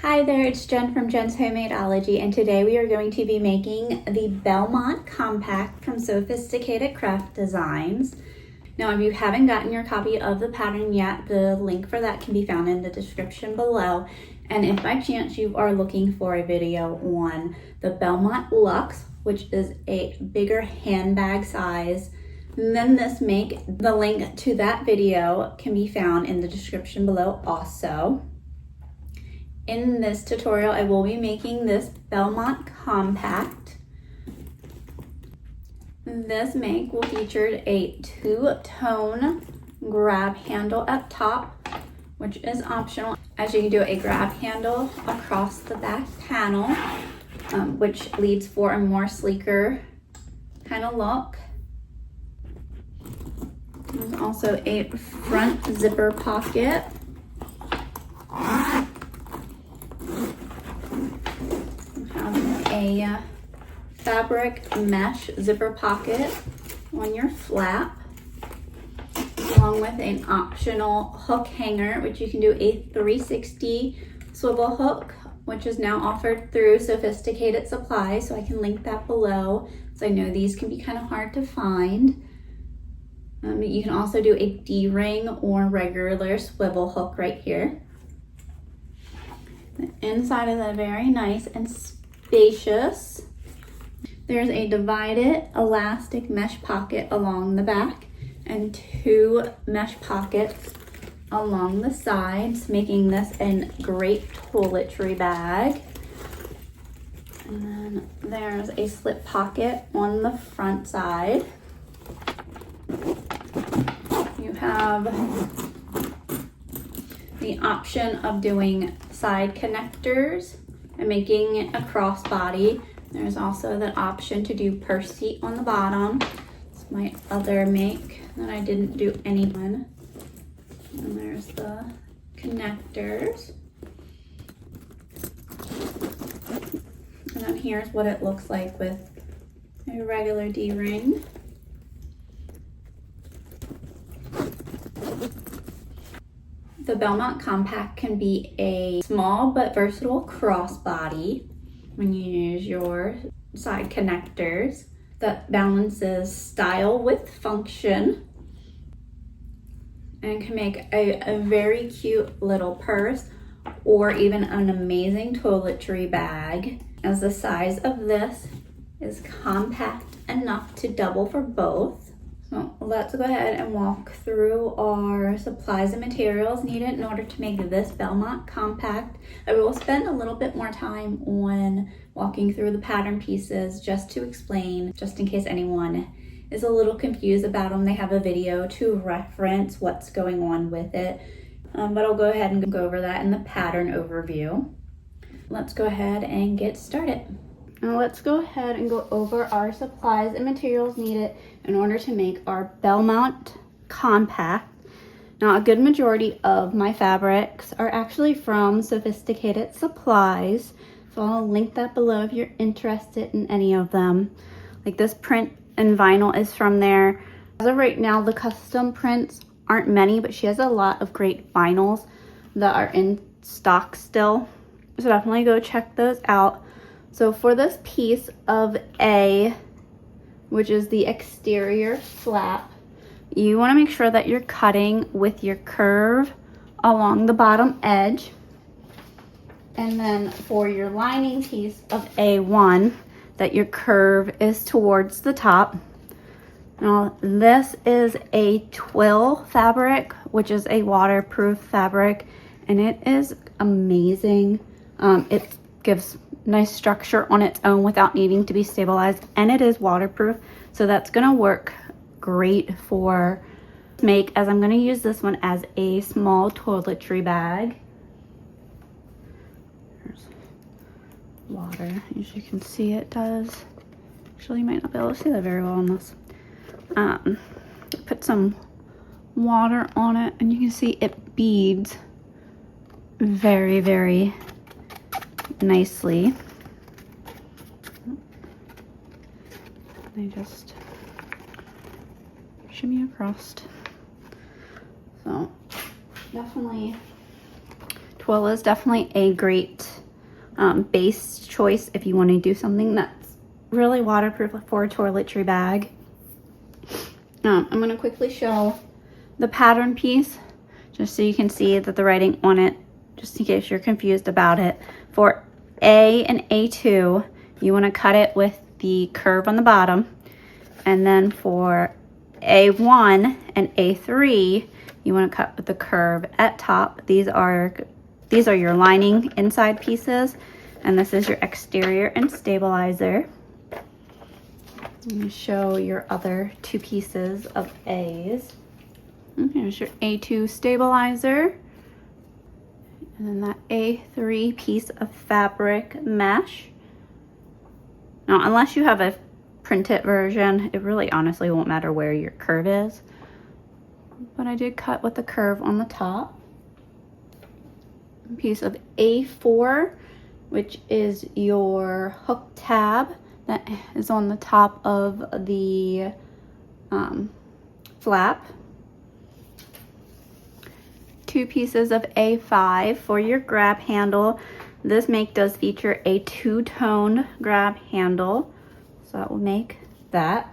Hi there, it's Jen from jennshomemadeology, and today we are going to be making the Belmont Compact from Sewfisticated Craft Designs. Now, if you haven't gotten your copy of the pattern yet, the link for that can be found in the description below. And if by chance you are looking for a video on the Belmont Luxe, which is a bigger handbag size than this make, the link to that video can be found in the description below also. In this tutorial, I will be making this Belmont Compact. This make will feature a two-tone grab handle up top, which is optional, as you can do a grab handle across the back panel, which leads for a more sleeker kind of look. There's also a front zipper pocket. A fabric mesh zipper pocket on your flap, along with an optional hook hanger, which you can do a 360 swivel hook, which is now offered through Sewfisticated Supply, so I can link that below, so I know these can be kind of hard to find. You can also do a D-ring or regular swivel hook right here. The inside is very nice and spacious. There's a divided elastic mesh pocket along the back and two mesh pockets along the sides, making this a great toiletry bag. And then there's a slip pocket on the front side. You have the option of doing side connectors and making it a crossbody. There's also the option to do purse seat on the bottom. It's my other make that I didn't do any on. And there's the connectors. And then here's what it looks like with a regular D-ring. The Belmont Compact can be a small but versatile crossbody when you use your side connectors that balances style with function and can make a very cute little purse or even an amazing toiletry bag, as the size of this is compact enough to double for both. So let's go ahead and walk through our supplies and materials needed in order to make this Belmont Compact. I will spend a little bit more time on walking through the pattern pieces just to explain, just in case anyone is a little confused about them. They have a video to reference what's going on with it, but I'll go ahead and go over that in the pattern overview. Let's go ahead and get started. Now let's go ahead and go over our supplies and materials needed in order to make our Belmont Compact. Now, a good majority of my fabrics are actually from Sewfisticated Supplies, so I'll link that below if you're interested in any of them. Like this print and vinyl is from there. As of right now, the custom prints aren't many, but she has a lot of great vinyls that are in stock still, so definitely go check those out. So for this piece of A, which is the exterior flap, you want to make sure that you're cutting with your curve along the bottom edge. And then for your lining piece of A1, that your curve is towards the top. Now this is a twill fabric, which is a waterproof fabric, and it is amazing. It gives nice structure on its own without needing to be stabilized, and it is waterproof, so that's gonna work great for make, as I'm gonna use this one as a small toiletry bag. There's water, as you can see it does. Actually, you might not be able to see that very well on this. Put some water on it, and you can see it beads very, very nicely. They just shimmy across. So definitely, twill is definitely a great base choice if you want to do something that's really waterproof for a toiletry bag. I'm going to quickly show the pattern piece just so you can see that the writing on it, just in case you're confused about it. For A and A2, you want to cut it with the curve on the bottom, and then for A1 and A3, you want to cut with the curve at top. These are your lining inside pieces, and this is your exterior and stabilizer. I'm going to show your other two pieces of A's. And here's your A2 stabilizer, and then that A3 piece of fabric mesh. Now, unless you have a printed version, it really honestly won't matter where your curve is. But I did cut with the curve on the top. A piece of A4, which is your hook tab that is on the top of the flap. Two pieces of A5 for your grab handle. This make does feature a two-tone grab handle, so that will make that.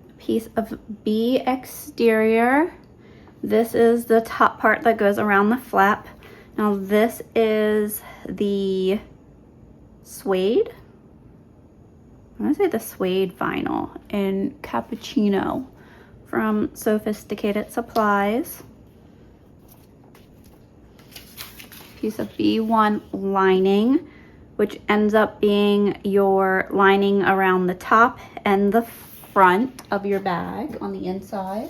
A piece of B exterior. This is the top part that goes around the flap. Now this is the suede. I'm gonna say the suede vinyl in cappuccino from Sewfisticated Supplies. Piece of B1 lining, which ends up being your lining around the top and the front of your bag on the inside.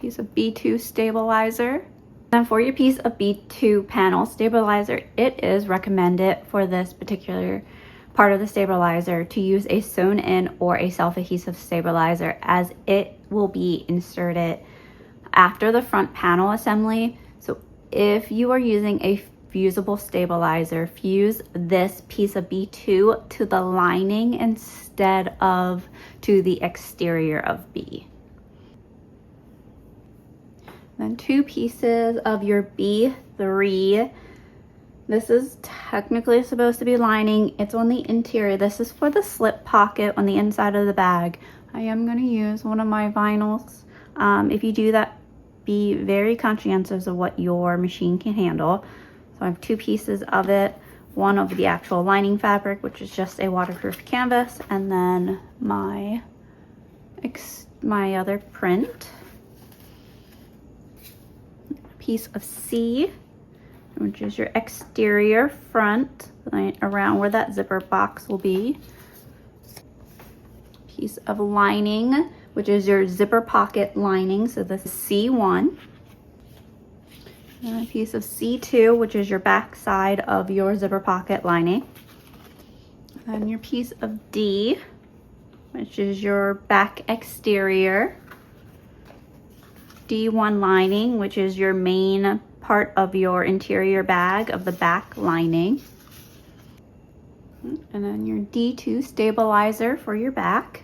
Piece of B2 stabilizer. And for your piece of B2 panel stabilizer, it is recommended for this particular part of the stabilizer to use a sewn in or a self-adhesive stabilizer, as it will be inserted after the front panel assembly. So if you are using a fusible stabilizer, fuse this piece of B2 to the lining instead of to the exterior of B. Then two pieces of your B3. This is technically supposed to be lining. It's on the interior. This is for the slip pocket on the inside of the bag. I am going to use one of my vinyls. If you do that, be very conscientious of what your machine can handle. So I have two pieces of it. One of the actual lining fabric, which is just a waterproof canvas, and then my other print. Piece of C, which is your exterior front, around where that zipper box will be. Piece of lining, which is your zipper pocket lining, so this is C1. And a piece of C2, which is your back side of your zipper pocket lining. And your piece of D, which is your back exterior. D1 lining, which is your main part of your interior bag of the back lining. And then your D2 stabilizer for your back.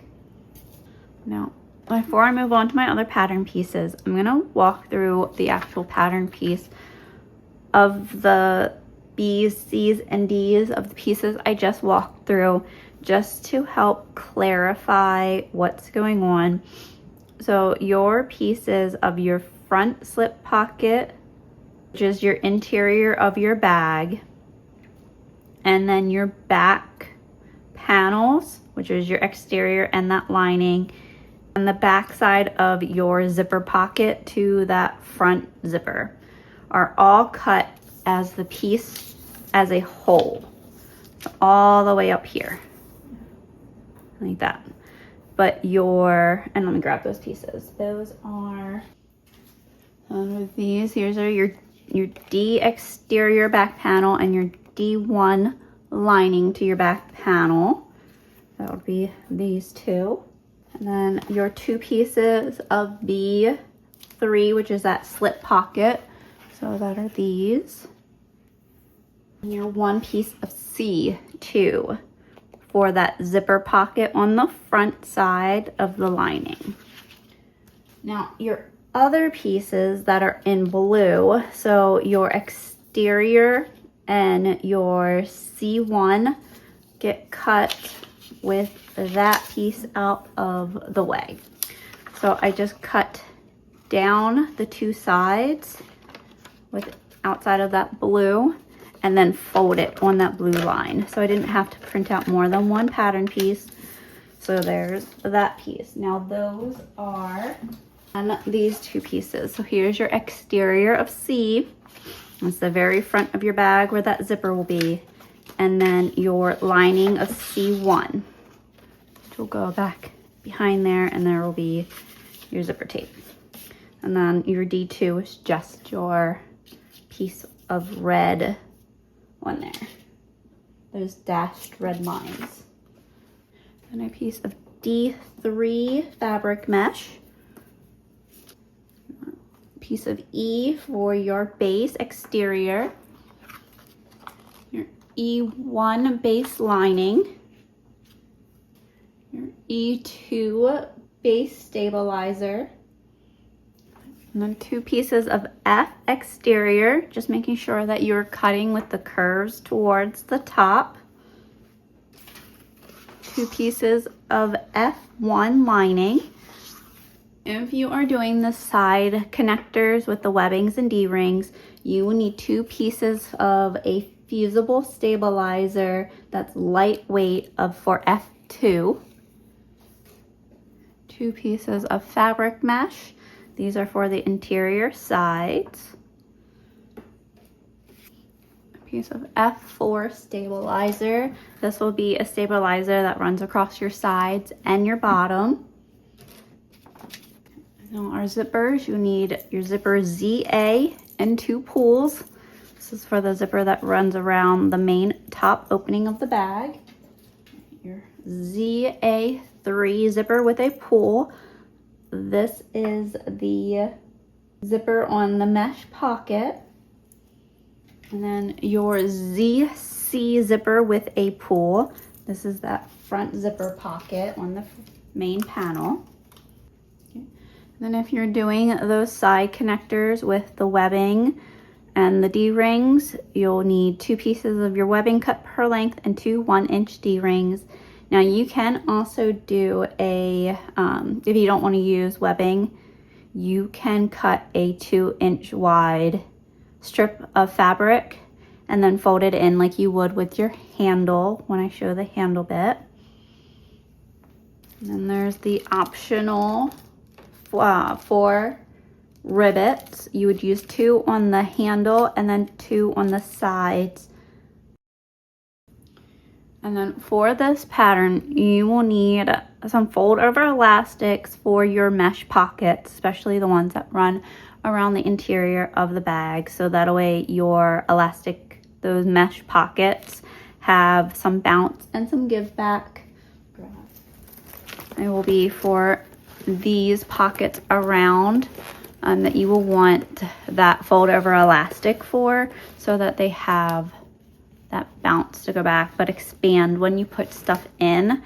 Now, before I move on to my other pattern pieces, I'm gonna walk through the actual pattern piece of the B's, C's, and D's of the pieces I just walked through, just to help clarify what's going on. So your pieces of your front slip pocket, which is your interior of your bag, and then your back panels, which is your exterior and that lining, and the back side of your zipper pocket to that front zipper, are all cut as the piece as a whole, all the way up here, like that. But and let me grab those pieces. Those are these. Here's are your D exterior back panel and your D1 lining to your back panel. That would be these two. And then your two pieces of B3, which is that slip pocket. So that are these. And your one piece of C2 for that zipper pocket on the front side of the lining. Now, your other pieces that are in blue. So your exterior and your C1 get cut with that piece out of the way. So I just cut down the two sides with outside of that blue and then fold it on that blue line. So I didn't have to print out more than one pattern piece. So there's that piece. Now those are these two pieces. So here's your exterior of C. That's the very front of your bag where that zipper will be. And then your lining of C1, which will go back behind there, and there will be your zipper tape. And then your D2 is just your piece of red on there. Those dashed red lines. And a piece of D3 fabric mesh. Piece of E for your base exterior. Your E1 base lining. Your E2 base stabilizer. And then two pieces of F exterior, just making sure that you're cutting with the curves towards the top. Two pieces of F1 lining. If you are doing the side connectors with the webbings and D-rings, you will need two pieces of a fusible stabilizer that's lightweight for F2. Two pieces of fabric mesh. These are for the interior sides. A piece of F4 stabilizer. This will be a stabilizer that runs across your sides and your bottom. Now our zippers, you need your zipper ZA and two pulls. This is for the zipper that runs around the main top opening of the bag. Your ZA3 zipper with a pull. This is the zipper on the mesh pocket. And then your ZC zipper with a pull. This is that front zipper pocket on the main panel. Okay. Then if you're doing those side connectors with the webbing and the D-rings, you'll need two pieces of your webbing cut per length and two 1-inch D-rings. Now you can also do a, if you don't want to use webbing, you can cut a 2-inch wide strip of fabric and then fold it in like you would with your handle when I show the handle bit. And then there's the optional 4 rivets. You would use 2 on the handle and then 2 on the sides. And then for this pattern, you will need some fold over elastics for your mesh pockets, especially the ones that run around the interior of the bag. So that way your elastic, those mesh pockets have some bounce and some give back. It will be for these pockets around that you will want that fold over elastic for, so that they have that bounce to go back but expand when you put stuff in.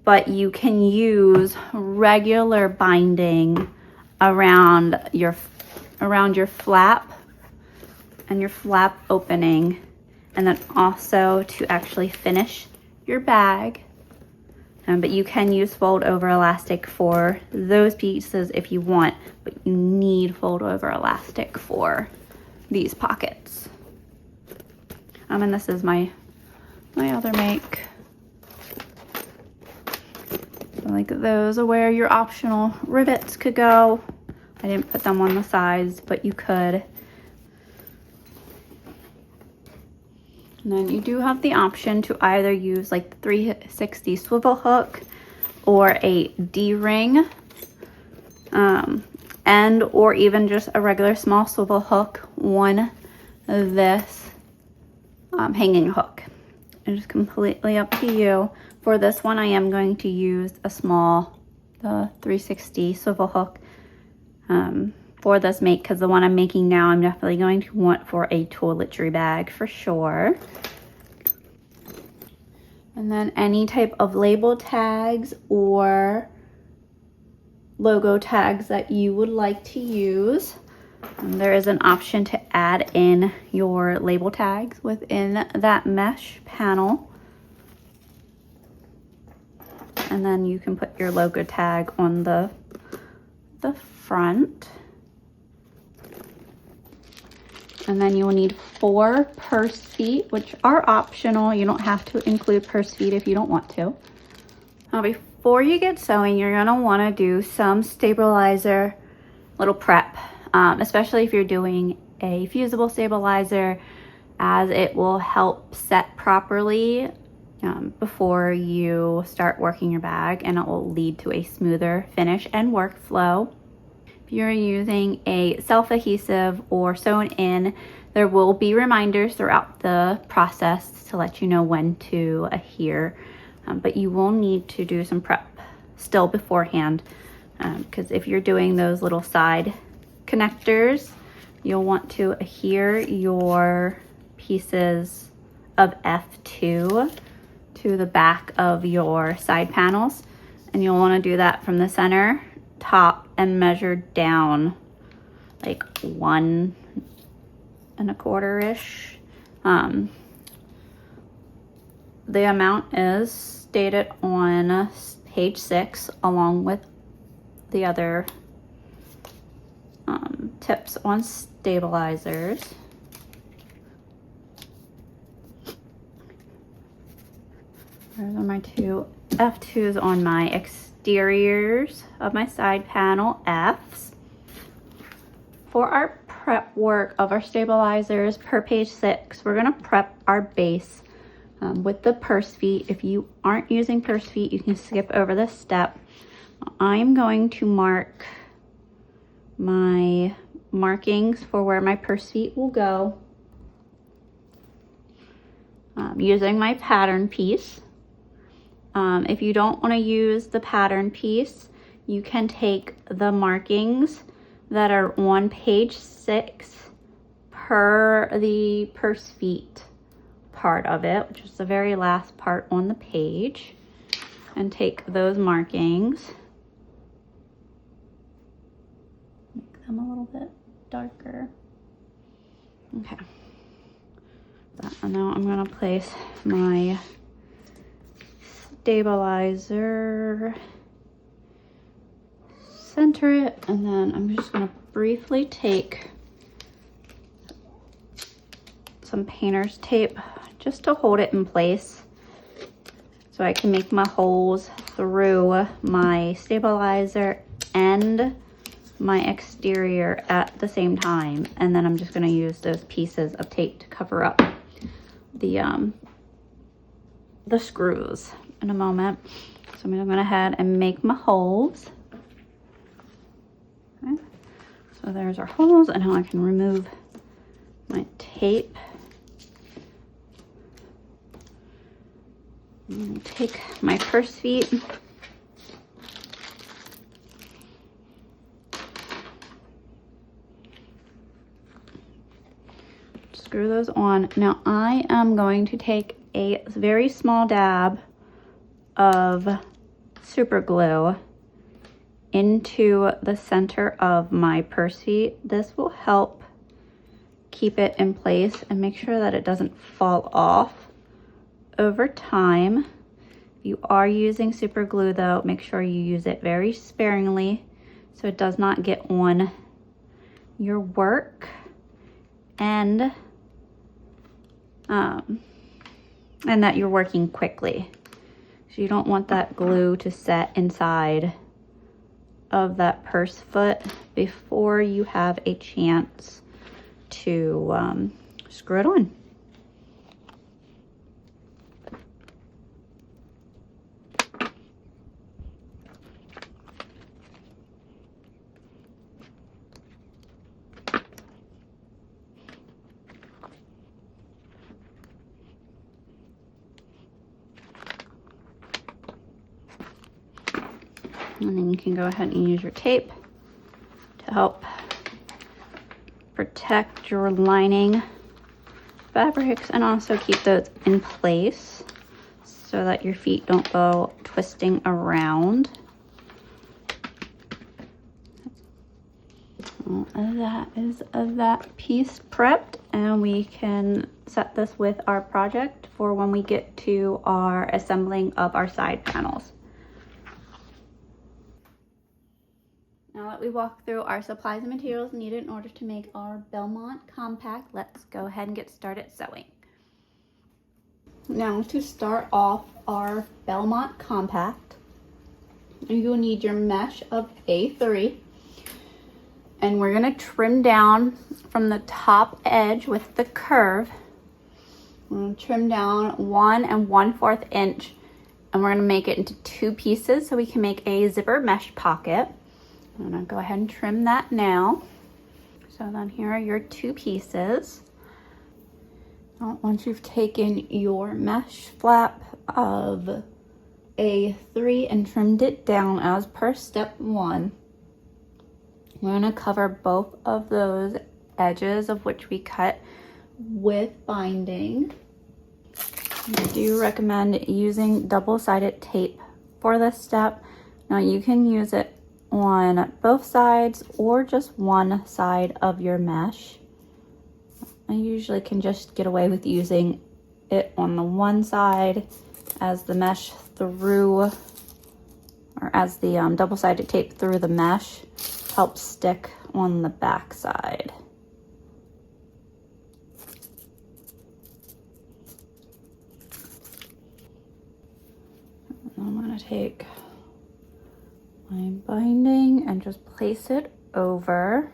But you can use regular binding around your flap and your flap opening, and then also to actually finish your bag. But you can use fold over elastic for those pieces if you want, but you need fold over elastic for these pockets. And this is my other make. So like those are where your optional rivets could go. I didn't put them on the sides, but you could. And then you do have the option to either use like the 360 swivel hook or a D-ring, and or even just a regular small swivel hook on this hanging hook. It's completely up to you. For this one, I am going to use the 360 swivel hook for this make, because the one I'm making now I'm definitely going to want for a toiletry bag for sure. And then any type of label tags or logo tags that you would like to use. And there is an option to add in your label tags within that mesh panel. And then you can put your logo tag on the front. And then you will need 4 purse feet, which are optional. You don't have to include purse feet if you don't want to. Now, before you get sewing, you're gonna wanna do some stabilizer, little prep, especially if you're doing a fusible stabilizer, as it will help set properly before you start working your bag, and it will lead to a smoother finish and workflow. If you're using a self-adhesive or sewn in, there will be reminders throughout the process to let you know when to adhere, but you will need to do some prep still beforehand, because if you're doing those little side connectors, you'll want to adhere your pieces of F2 to the back of your side panels, and you'll want to do that from the center top and measure down like 1 1/4-ish. The amount is stated on page 6 along with the other tips on stabilizers. Those are my 2 F2s on my exteriors of my side panel Fs. For our prep work of our stabilizers per page 6, we're gonna prep our base with the purse feet. If you aren't using purse feet, you can skip over this step. I'm going to mark my markings for where my purse feet will go using my pattern piece. If you don't want to use the pattern piece, you can take the markings that are on page 6 per the purse feet part of it, which is the very last part on the page, and take those markings, make them a little bit darker. Okay. And now I'm going to place my stabilizer, center it, and then I'm just going to briefly take some painter's tape just to hold it in place so I can make my holes through my stabilizer and my exterior at the same time. And then I'm just going to use those pieces of tape to cover up the screws in a moment. So I'm going to go ahead and make my holes. Okay. So there's our holes, and now I can remove my tape. And take my purse feet. Screw those on. Now I am going to take a very small dab of super glue into the center of my purse feet. This will help keep it in place and make sure that it doesn't fall off over time. If you are using super glue though, make sure you use it very sparingly so it does not get on your work, and that you're working quickly. So you don't want that glue to set inside of that purse foot before you have a chance to screw it on. And then you can go ahead and use your tape to help protect your lining fabrics and also keep those in place so that your feet don't go twisting around. Well, that is that piece prepped, and we can set this with our project for when we get to our assembling of our side panels. Now that we walked through our supplies and materials needed in order to make our Belmont compact, let's go ahead and get started sewing. Now to start off our Belmont compact, you'll need your mesh of A3, and we're going to trim down from the top edge with the curve. We're going to trim down 1 1/4 inch, and we're going to make it into 2 pieces so we can make a zipper mesh pocket. I'm going to go ahead and trim that now. So then here are your 2 pieces. Now, once you've taken your mesh flap of A3 and trimmed it down as per step 1, we're going to cover both of those edges of which we cut with binding. I do recommend using double-sided tape for this step. Now you can use it on both sides or just one side of your mesh. I usually can just get away with using it on the one side as the mesh through, or as the double-sided tape through the mesh helps stick on the back side. I'm going to take my binding and just place it over.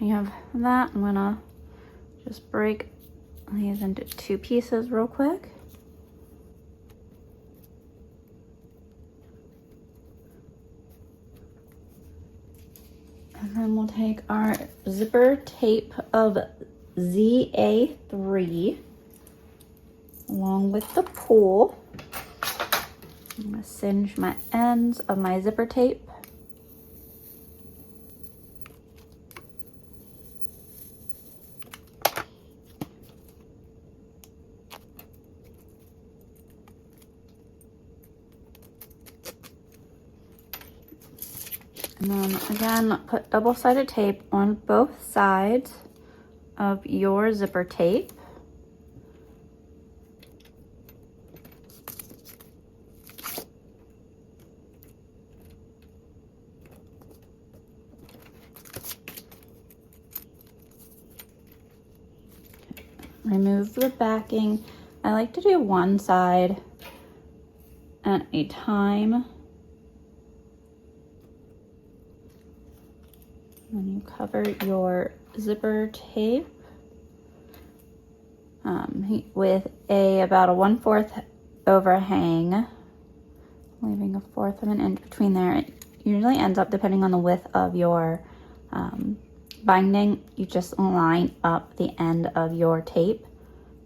I have that. I'm gonna just break these into 2 pieces real quick. And then we'll take our zipper tape of ZA3 along with the pull. I'm gonna singe my ends of my zipper tape. And then again, put double-sided tape on both sides of your zipper tape. Remove the backing. I like to do one side at a time. Then you cover your zipper tape with about a 1/4 overhang, leaving a 1/4 of an inch between there. It usually ends up, depending on the width of your binding, you just line up the end of your tape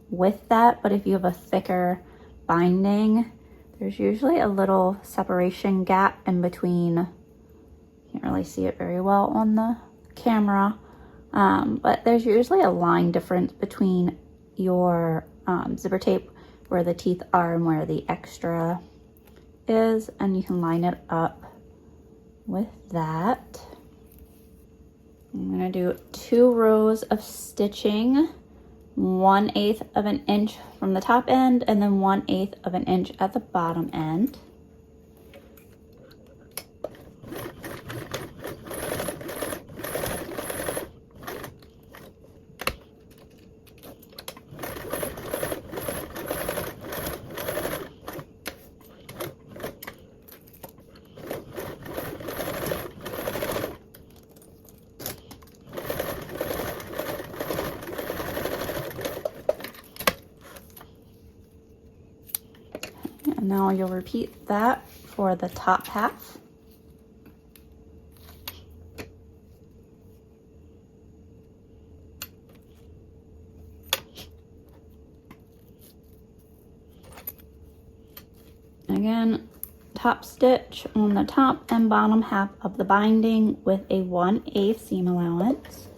with that. But if you have a thicker binding, there's usually a little separation gap in between. Can't really see it very well on the camera, but there's usually a line difference between your zipper tape where the teeth are and where the extra is, and you can line it up with that. I'm gonna do 2 rows of stitching, 1/8 of an inch from the top end and then 1/8 of an inch at the bottom end. And now you'll repeat that for the top half. Again, top stitch on the top and bottom half of the binding with a 1/8 seam allowance.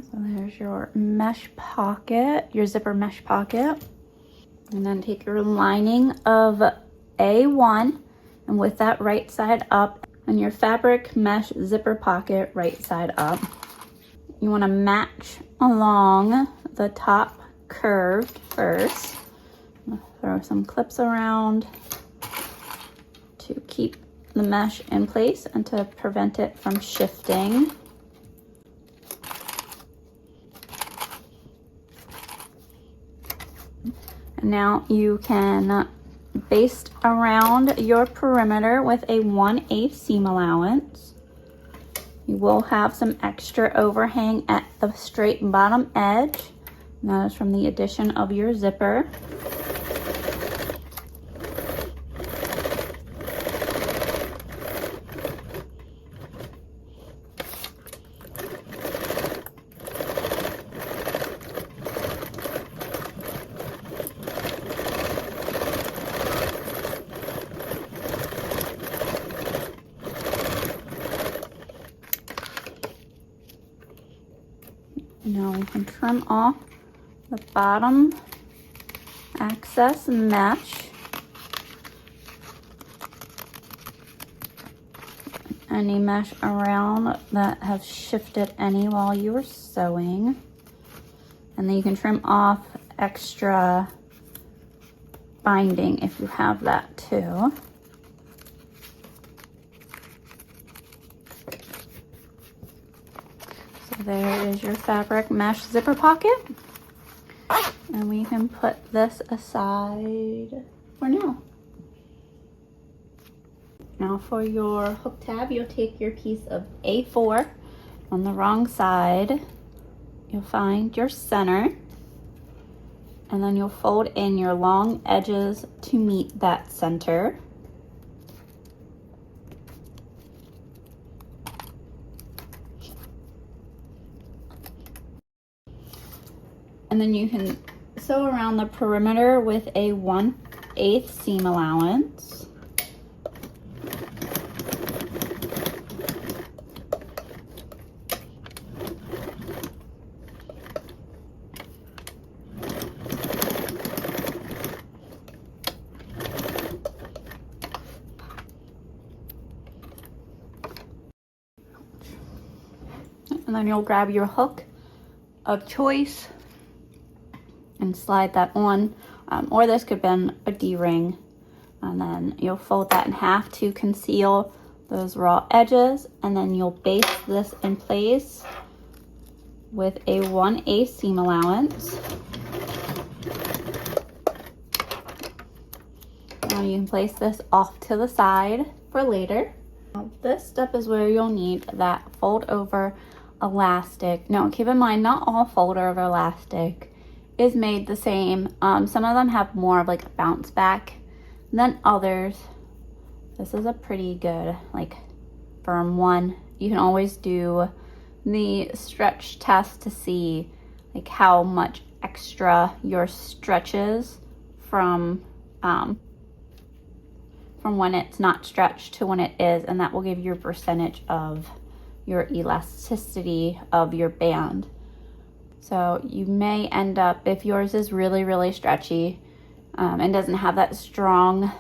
So there's your mesh pocket, your zipper mesh pocket. And then take your lining of A1 and with that right side up and your fabric mesh zipper pocket right side up. You want to match along the top curve first. Throw some clips around to keep the mesh in place and to prevent it from shifting. Now you can baste around your perimeter with a 1/8 seam allowance. You will have some extra overhang at the straight bottom edge. And that is from the addition of your zipper. Now we can trim off the bottom excess mesh. Any mesh around that have shifted any while you were sewing. And then you can trim off extra binding if you have that too. There is your fabric mesh zipper pocket. And we can put this aside for now. Now for your hook tab, you'll take your piece of A4 on the wrong side. You'll find your center. And then you'll fold in your long edges to meet that center. And then you can sew around the perimeter with a 1/8 seam allowance. And then you'll grab your hook of choice and slide that on, or this could have been a D-ring, and then you'll fold that in half to conceal those raw edges, and then you'll baste this in place with a 1/8 seam allowance. Now you can place this off to the side for later. Now this step is where you'll need that fold over elastic. Now keep in mind, not all fold over elastic is made the same. Some of them have more of like a bounce back than others. This is a pretty good, like, firm one. You can always do the stretch test to see like how much extra your stretches from when it's not stretched to when it is, and that will give you a percentage of your elasticity of your band. So you may end up, if yours is really, really stretchy and doesn't have that strong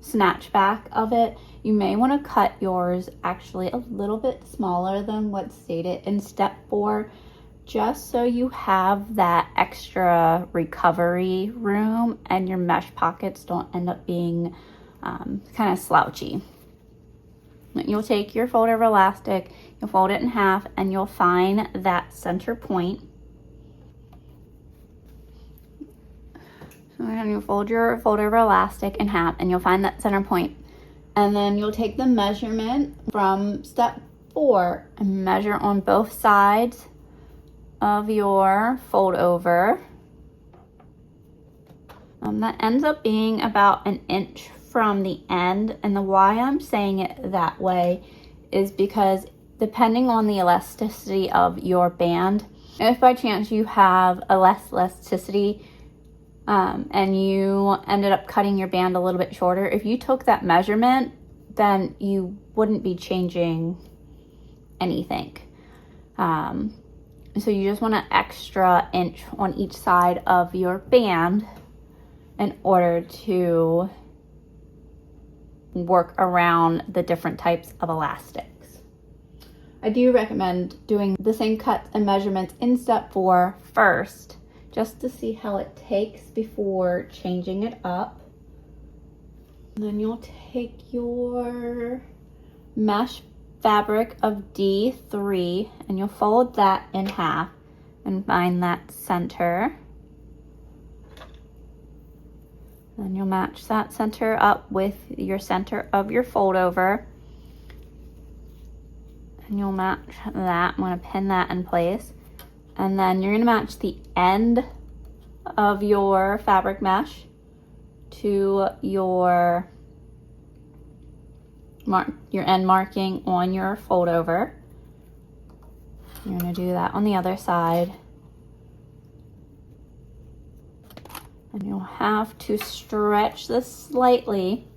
snatch back of it, you may want to cut yours actually a little bit smaller than what's stated in step 4, just so you have that extra recovery room and your mesh pockets don't end up being kind of slouchy. You'll take your fold over elastic, you'll fold it in half, and you'll find that center point. And you'll fold your fold over elastic in half, and you'll find that center point. And then you'll take the measurement from step 4 and measure on both sides of your fold over. That ends up being about an inch from the end, and the why I'm saying it that way is because depending on the elasticity of your band, if by chance you have a less elasticity and you ended up cutting your band a little bit shorter, if you took that measurement, then you wouldn't be changing anything. So you just want an extra inch on each side of your band in order to work around the different types of elastics. I do recommend doing the same cuts and measurements in step 4 first, just to see how it takes before changing it up. And then you'll take your mesh fabric of D3 and you'll fold that in half and find that center. Then you'll match that center up with your center of your fold over. And you'll match that. I'm going to pin that in place. And then you're going to match the end of your fabric mesh to your end marking on your fold over. You're going to do that on the other side. And you'll have to stretch this slightly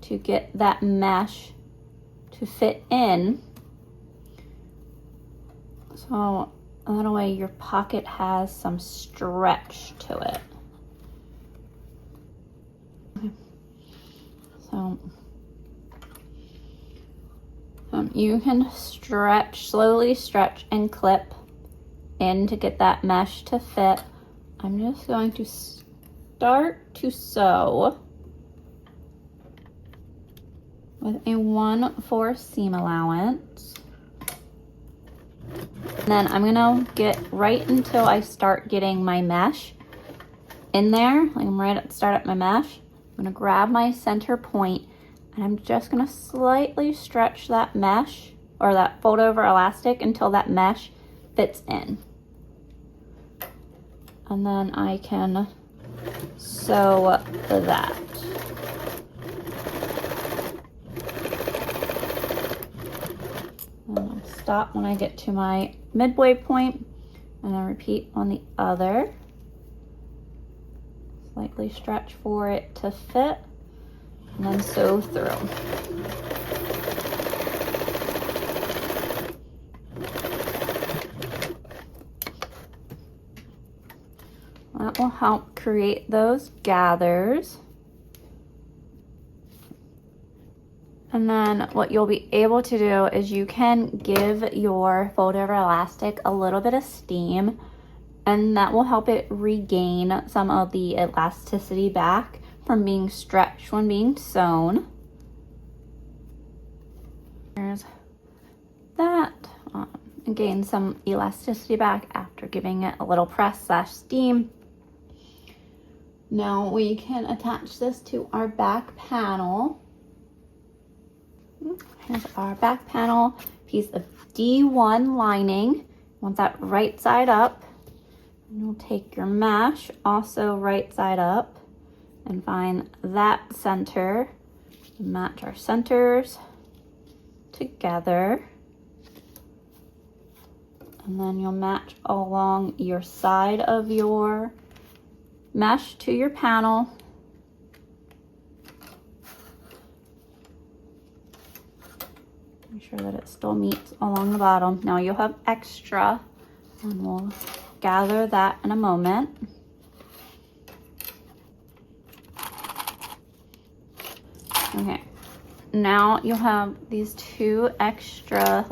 to get that mesh to fit in. So that way your pocket has some stretch to it. Okay. So you can slowly stretch and clip in to get that mesh to fit. I'm just going to start to sew with a 1/4 seam allowance. And then I'm gonna get right until I start getting my mesh in there, like I'm right at the start of my mesh. I'm gonna grab my center point and I'm just gonna slightly stretch that mesh or that fold over elastic until that mesh fits in. And then I can sew that. And I'll stop when I get to my midway point and then repeat on the other. Slightly stretch for it to fit and then sew through. That will help create those gathers. And then what you'll be able to do is you can give your fold over elastic a little bit of steam, and that will help it regain some of the elasticity back from being stretched when being sewn. There's that. And gain some elasticity back after giving it a little press / steam. Now we can attach this to our back panel. Here's our back panel piece of D1 lining. Want that right side up. And you'll take your mesh, also right side up, and find that center. Match our centers together. And then you'll match along your side of your mesh to your panel. Make sure that it still meets along the bottom. Now you'll have extra, and we'll gather that in a moment. Okay, now you'll have these 2 extra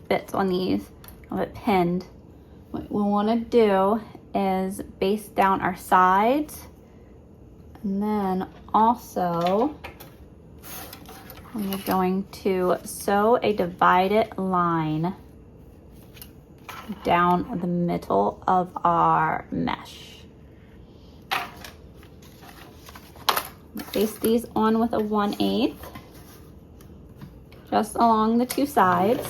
bits on these of it pinned. What we want to do is baste down our sides, and then also we're going to sew a divided line down the middle of our mesh. Place these on with a 1/8, just along the two sides.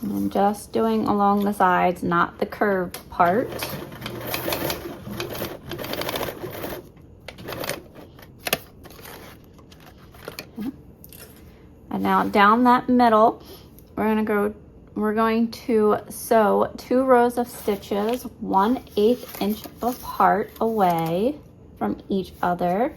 And I'm just doing along the sides, not the curved part. And now down that middle, we're going to sew 2 rows of stitches 1/8 inch apart away from each other.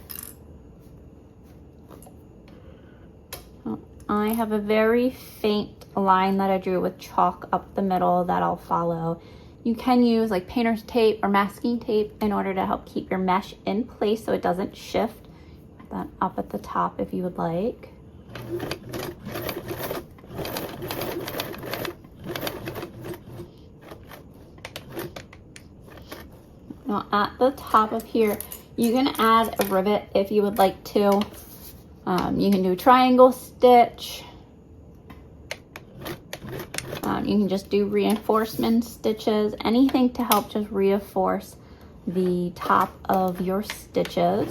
I have a very faint line that I drew with chalk up the middle that I'll follow. You can use like painter's tape or masking tape in order to help keep your mesh in place so it doesn't shift. Put that up at the top if you would like. Now at the top of here, you can add a rivet if you would like to. You can do a triangle stitch. You can just do reinforcement stitches, anything to help just reinforce the top of your stitches.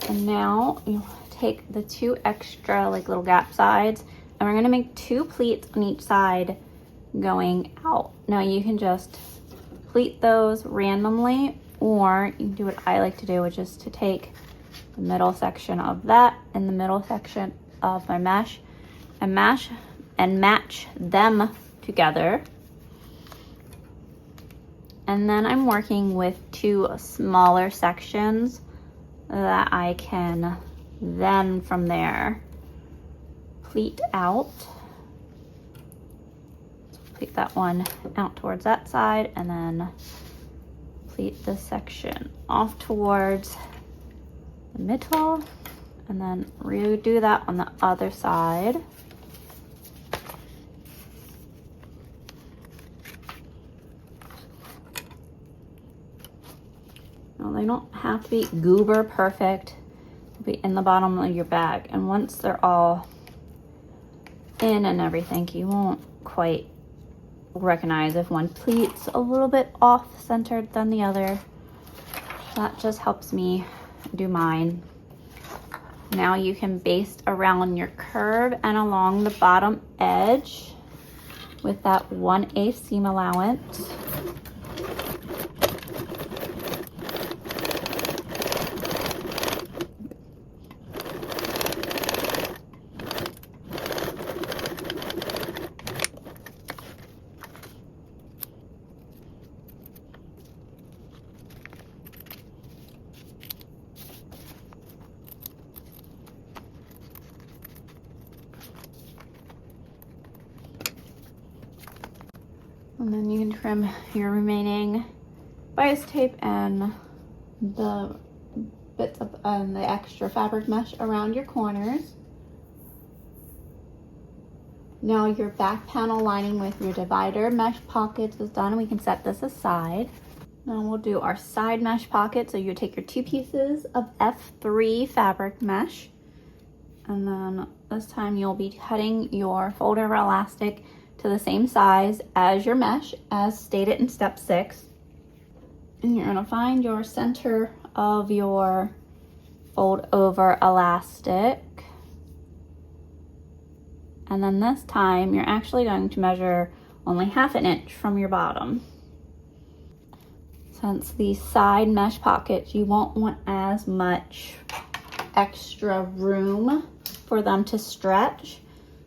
And now you take the 2 extra like little gap sides, and we're gonna make 2 pleats on each side going out. Now you can just pleat those randomly, or you can do what I like to do, which is to take the middle section of that and the middle section of my mesh and match them together. And then I'm working with 2 smaller sections that I can then from there pleat out. Pleat that one out towards that side, and then pleat this section off towards the middle, and then redo that on the other side. Now they don't have to be goober perfect. They'll be in the bottom of your bag, and once they're all in and everything, you won't quite recognize if one pleat's a little bit off centered than the other. That just helps me do mine. Now you can baste around your curve and along the bottom edge with that 1/8 seam allowance. And then you can trim your remaining bias tape and the bits of the extra fabric mesh around your corners. Now your back panel lining with your divider mesh pockets is done, and we can set this aside. Now we'll do our side mesh pocket. So you take your 2 pieces of F3 fabric mesh, and then this time you'll be cutting your fold over elastic to the same size as your mesh as stated in step 6. And you're gonna find your center of your fold over elastic. And then this time you're actually going to measure only 1/2 inch from your bottom. Since these side mesh pockets, you won't want as much extra room for them to stretch,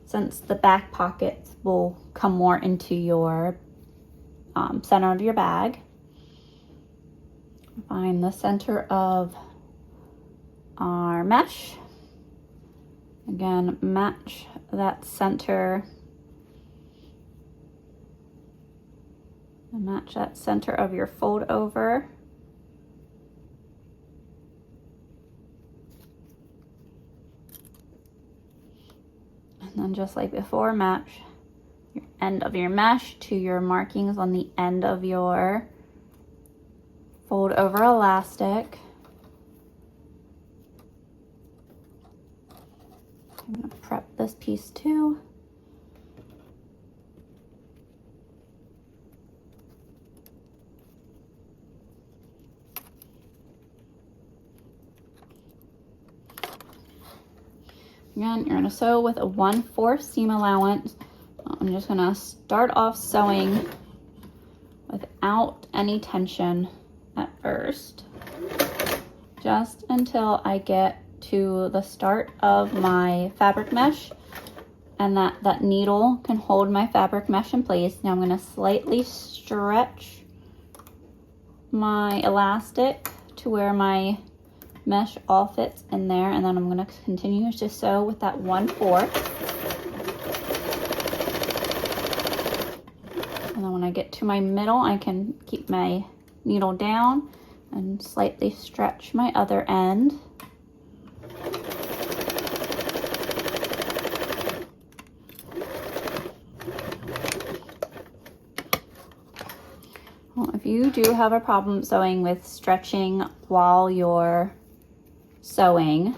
since the back pockets will come more into your center of your bag. Find the center of our mesh. Again, match that center. And match that center of your fold over. And then just like before, match your end of your mesh to your markings on the end of your fold over elastic. I'm gonna prep this piece too. Again, you're gonna sew with a 1/4 seam allowance. I'm just gonna start off sewing without any tension at first, just until I get to the start of my fabric mesh and that needle can hold my fabric mesh in place. Now I'm gonna slightly stretch my elastic to where my mesh all fits in there, and then I'm going to continue to sew with that 1/4. And then when I get to my middle, I can keep my needle down and slightly stretch my other end. Well, if you do have a problem sewing with stretching while you're sewing,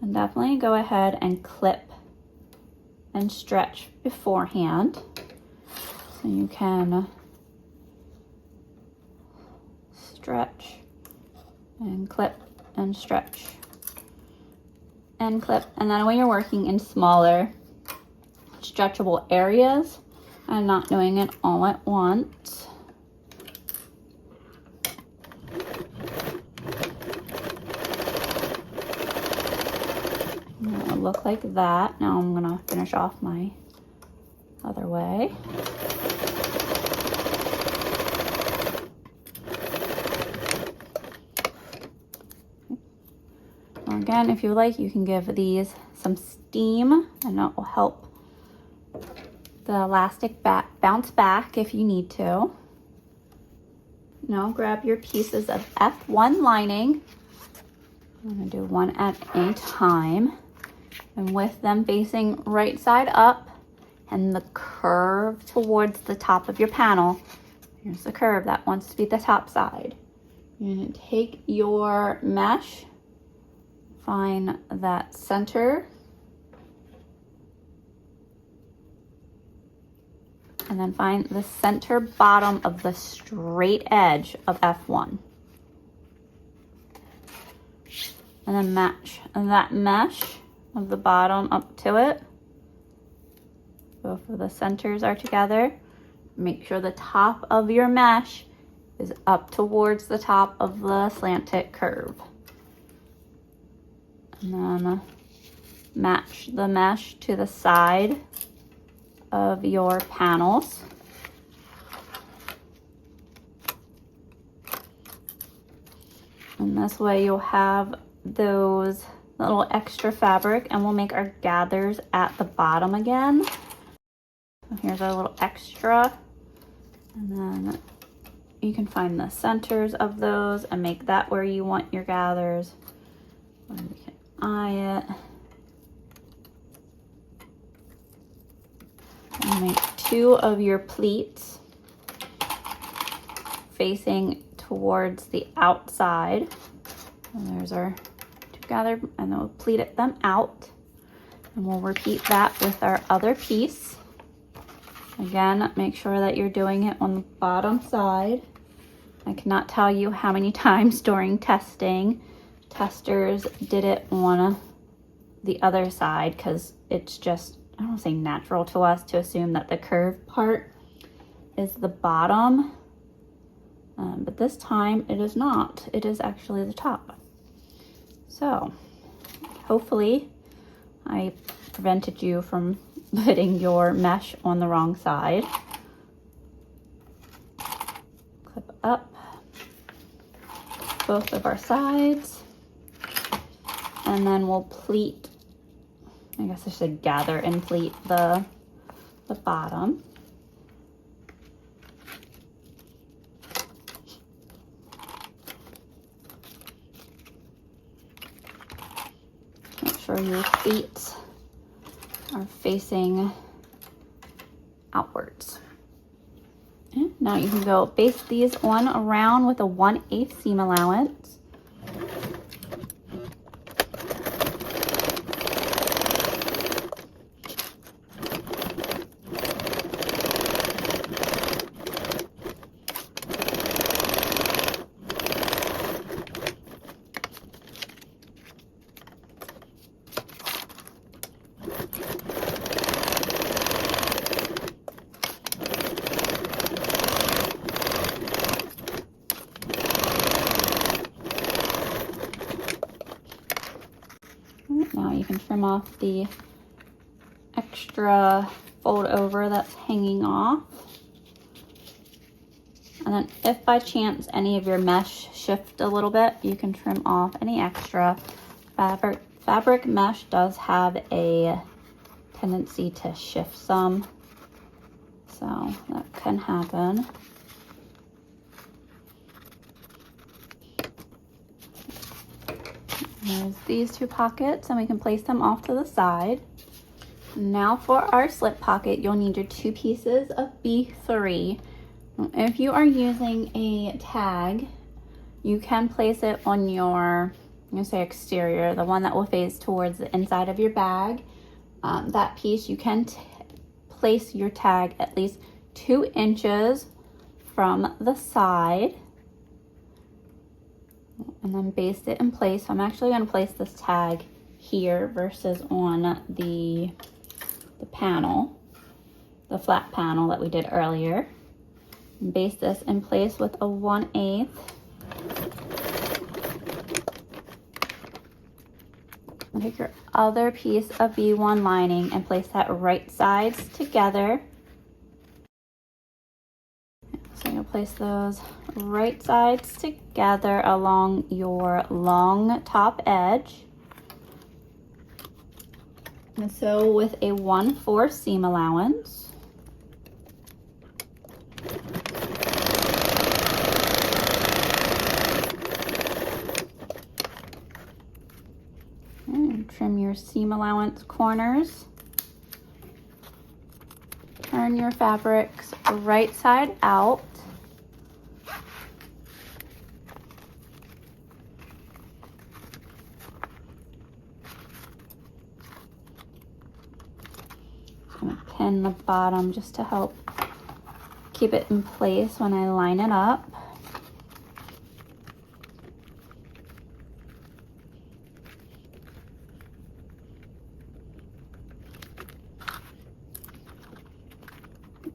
and definitely go ahead and clip and stretch beforehand so you can stretch and clip and stretch and clip. And then when you're working in smaller stretchable areas and not doing it all at once, look like that. Now I'm gonna finish off my other way. So again, if you like, you can give these some steam and that will help the elastic bounce back if you need to. Now grab your pieces of F1 lining. I'm gonna do one at a time. And with them facing right side up and the curve towards the top of your panel, here's the curve that wants to be the top side. You're going to take your mesh, find that center, and then find the center bottom of the straight edge of F1. And then match that mesh of the bottom up to it. Both of the centers are together. Make sure the top of your mesh is up towards the top of the slanted curve. And then match the mesh to the side of your panels. And this way you'll have those little extra fabric, and we'll make our gathers at the bottom again. So here's our little extra, and then you can find the centers of those and make that where you want your gathers. And we can eye it. And make 2 of your pleats facing towards the outside. And there's our together, and then we'll pleat them out, and we'll repeat that with our other piece. Again, make sure that you're doing it on the bottom side. I cannot tell you how many times during testing testers did it on the other side, because it's just, I don't want to say natural to us to assume that the curved part is the bottom, but this time it is not. It is actually the top. So hopefully I prevented you from putting your mesh on the wrong side. Clip up both of our sides, and then we'll pleat, I guess I should gather and pleat the bottom. Make sure your feet are facing outwards. And now you can go baste these one around with a 1/8 seam allowance. Now you can trim off the extra fold over that's hanging off. And then if by chance any of your mesh shift a little bit, you can trim off any extra. Fabric mesh does have a tendency to shift some, so that can happen. There's these two pockets, and we can place them off to the side. Now for our slip pocket, you'll need your 2 pieces of B3. If you are using a tag, you can place it on your, say exterior, the one that will face towards the inside of your bag. That piece, you can place your tag at least 2 inches from the side, and then baste it in place. So I'm actually going to place this tag here versus on the panel, the flat panel that we did earlier. And baste this in place with a 1/8. And take your other piece of B1 lining and place that right sides together. So you'll place those right sides together along your long top edge. And so with a 1/4 seam allowance. And trim your seam allowance corners. Turn your fabrics right side out. I'm going to pin the bottom just to help keep it in place when I line it up.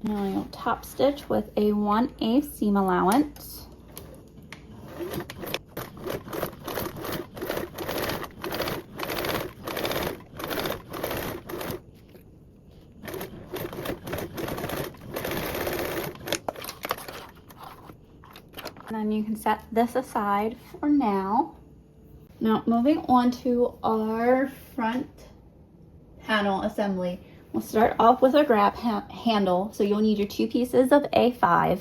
Now you'll top stitch with a 1/8 seam allowance. And then you can set this aside for now. Now moving on to our front panel assembly. We'll start off with a grab handle. So you'll need your 2 pieces of A5.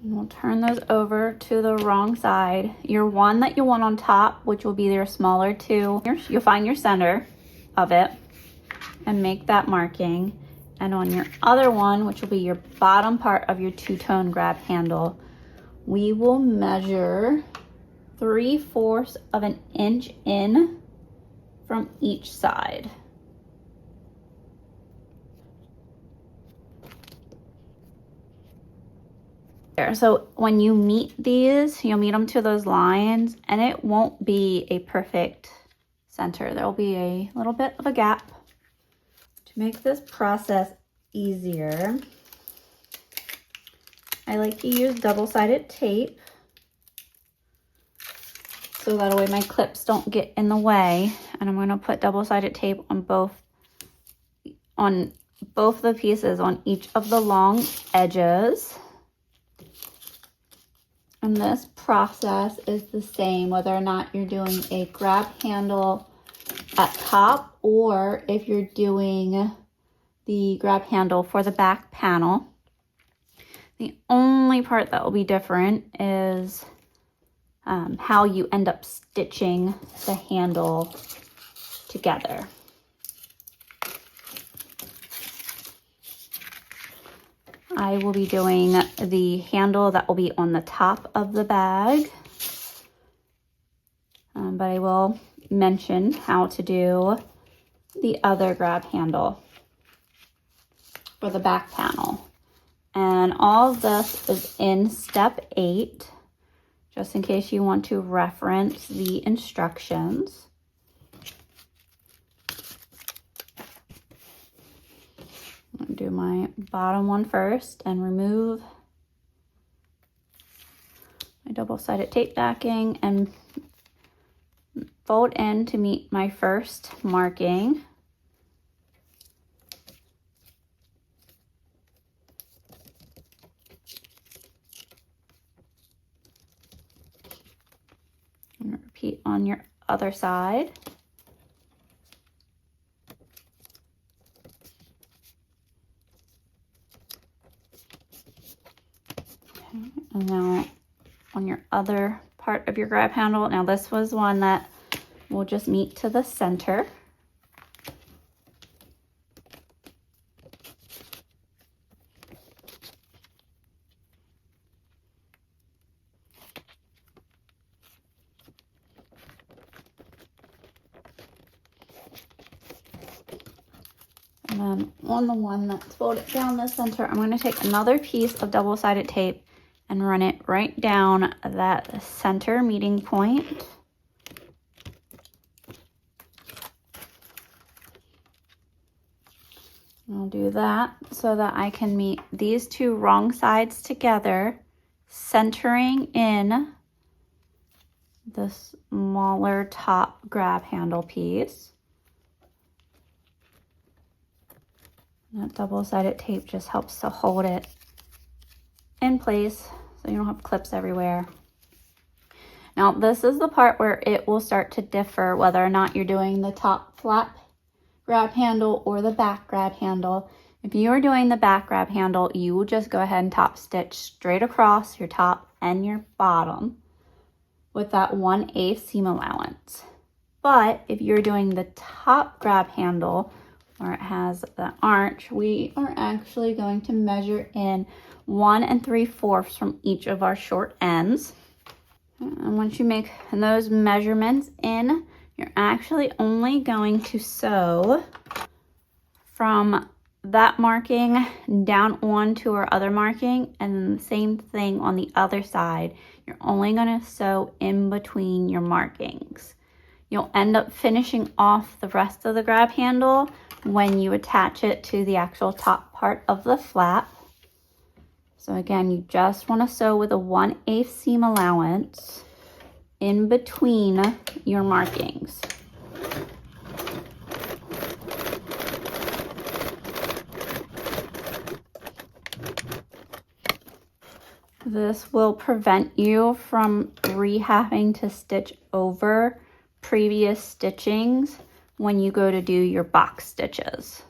And we'll turn those over to the wrong side. Your one that you want on top, which will be your smaller 2, you'll find your center of it and make that marking. And on your other one, which will be your bottom part of your 2-tone grab handle, we will measure 3/4 of an inch in from each side. So when you meet these, you'll meet them to those lines, and it won't be a perfect center. There'll be a little bit of a gap. To make this process easier, I like to use double-sided tape, so that way my clips don't get in the way. And I'm going to put double-sided tape on both the pieces on each of the long edges. And this process is the same whether or not you're doing a grab handle at top or if you're doing the grab handle for the back panel. The only part that will be different is how you end up stitching the handle together. I will be doing the handle that will be on the top of the bag. But I will mention how to do the other grab handle for the back panel. And all of this is in step 8, just in case you want to reference the instructions. I'm going to do my bottom one first and remove my double-sided tape backing and fold in to meet my first marking. And repeat on your other side. Okay. And now on your other part of your grab handle, now this was one that will just meet to the center. And then on the one that's folded down the center, I'm going to take another piece of double-sided tape and run it right down that center meeting point. I'll do that so that I can meet these two wrong sides together, centering in the smaller top grab handle piece. That double-sided tape just helps to hold it in place so you don't have clips everywhere. Now this is the part where it will start to differ whether or not you're doing the top flap grab handle or the back grab handle. If you are doing the back grab handle, you will just go ahead and top stitch straight across your top and your bottom with that 1/8 seam allowance. But if you're doing the top grab handle where it has the arch, we are actually going to measure in 1 3/4 from each of our short ends. And once you make those measurements in, you're actually only going to sew from that marking down onto our other marking, and then the same thing on the other side. You're only going to sew in between your markings. You'll end up finishing off the rest of the grab handle when you attach it to the actual top part of the flap. So again, you just want to sew with a 1/8 seam allowance in between your markings. This will prevent you from having to stitch over previous stitchings when you go to do your box stitches.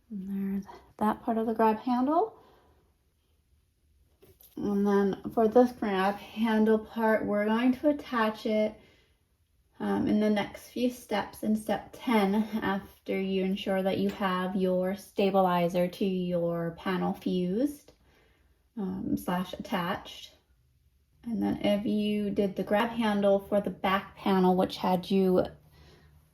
And there's that part of the grab handle. And then for this grab handle part, we're going to attach it in the next few steps in step 10 after you ensure that you have your stabilizer to your panel fused / attached. And then if you did the grab handle for the back panel, which had you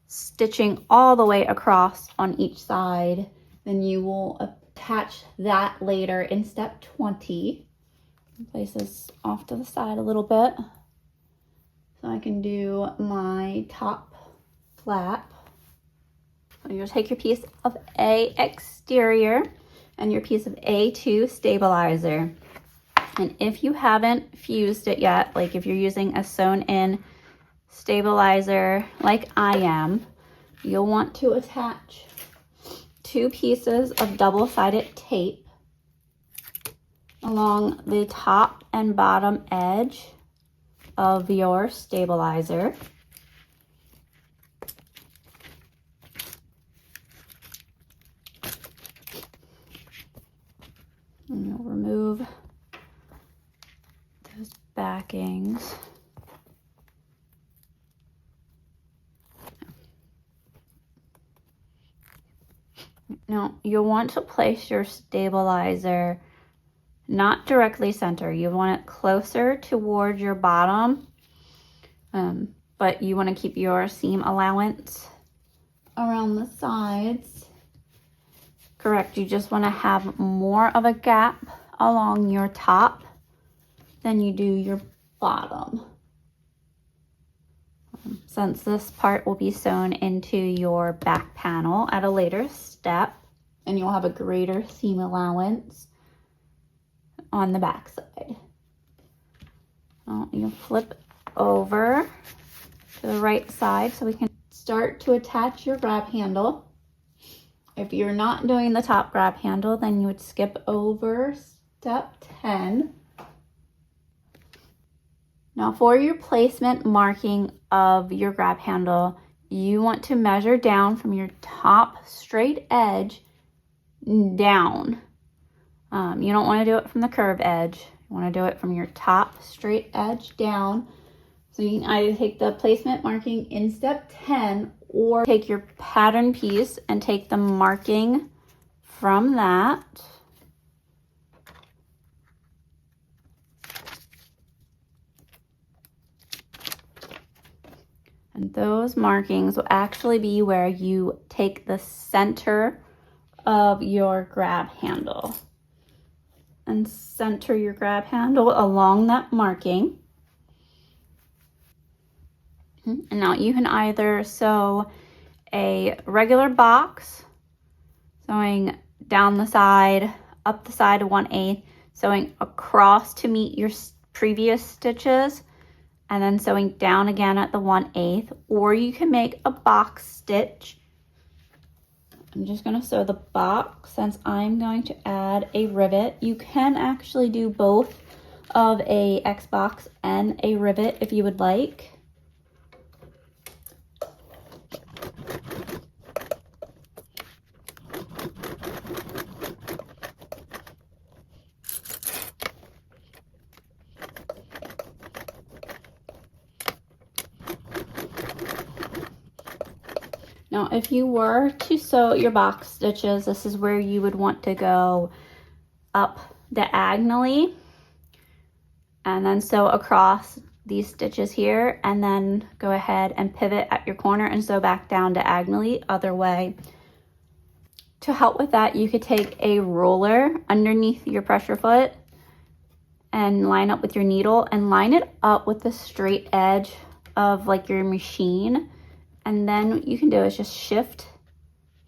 stitching all the way across on each side, then you will attach that later in step 20. Place this off to the side a little bit so I can do my top flap. So you'll take your piece of A exterior and your piece of A2 stabilizer. And if you haven't fused it yet, like if you're using a sewn in stabilizer like I am, you'll want to attach 2 pieces of double-sided tape along the top and bottom edge of your stabilizer. markings. Now, you'll want to place your stabilizer not directly center. You want it closer toward your bottom, but you want to keep your seam allowance around the sides. Correct, you just want to have more of a gap along your top than you do your bottom. Since this part will be sewn into your back panel at a later step, and you'll have a greater seam allowance on the back side. Now you flip over to the right side so we can start to attach your grab handle. If you're not doing the top grab handle, then you would skip over step 10. Now for your placement marking of your grab handle, you want to measure down from your top straight edge down. You don't want to do it from the curved edge. You want to do it from your top straight edge down. So you can either take the placement marking in step 10 or take your pattern piece and take the marking from that. And those markings will actually be where you take the center of your grab handle. And center your grab handle along that marking. And now you can either sew a regular box, sewing down the side, up the side of 1/8, sewing across to meet your previous stitches, and then sewing down again at the 1/8, or you can make a box stitch. I'm just going to sew the box since I'm going to add a rivet. You can actually do both of a X box and a rivet if you would like. Now, if you were to sew your box stitches, this is where you would want to go up diagonally and then sew across these stitches here, and then go ahead and pivot at your corner and sew back down diagonally other way. To help with that, you could take a ruler underneath your pressure foot and line up with your needle and line it up with the straight edge of like your machine. And then what you can do is just shift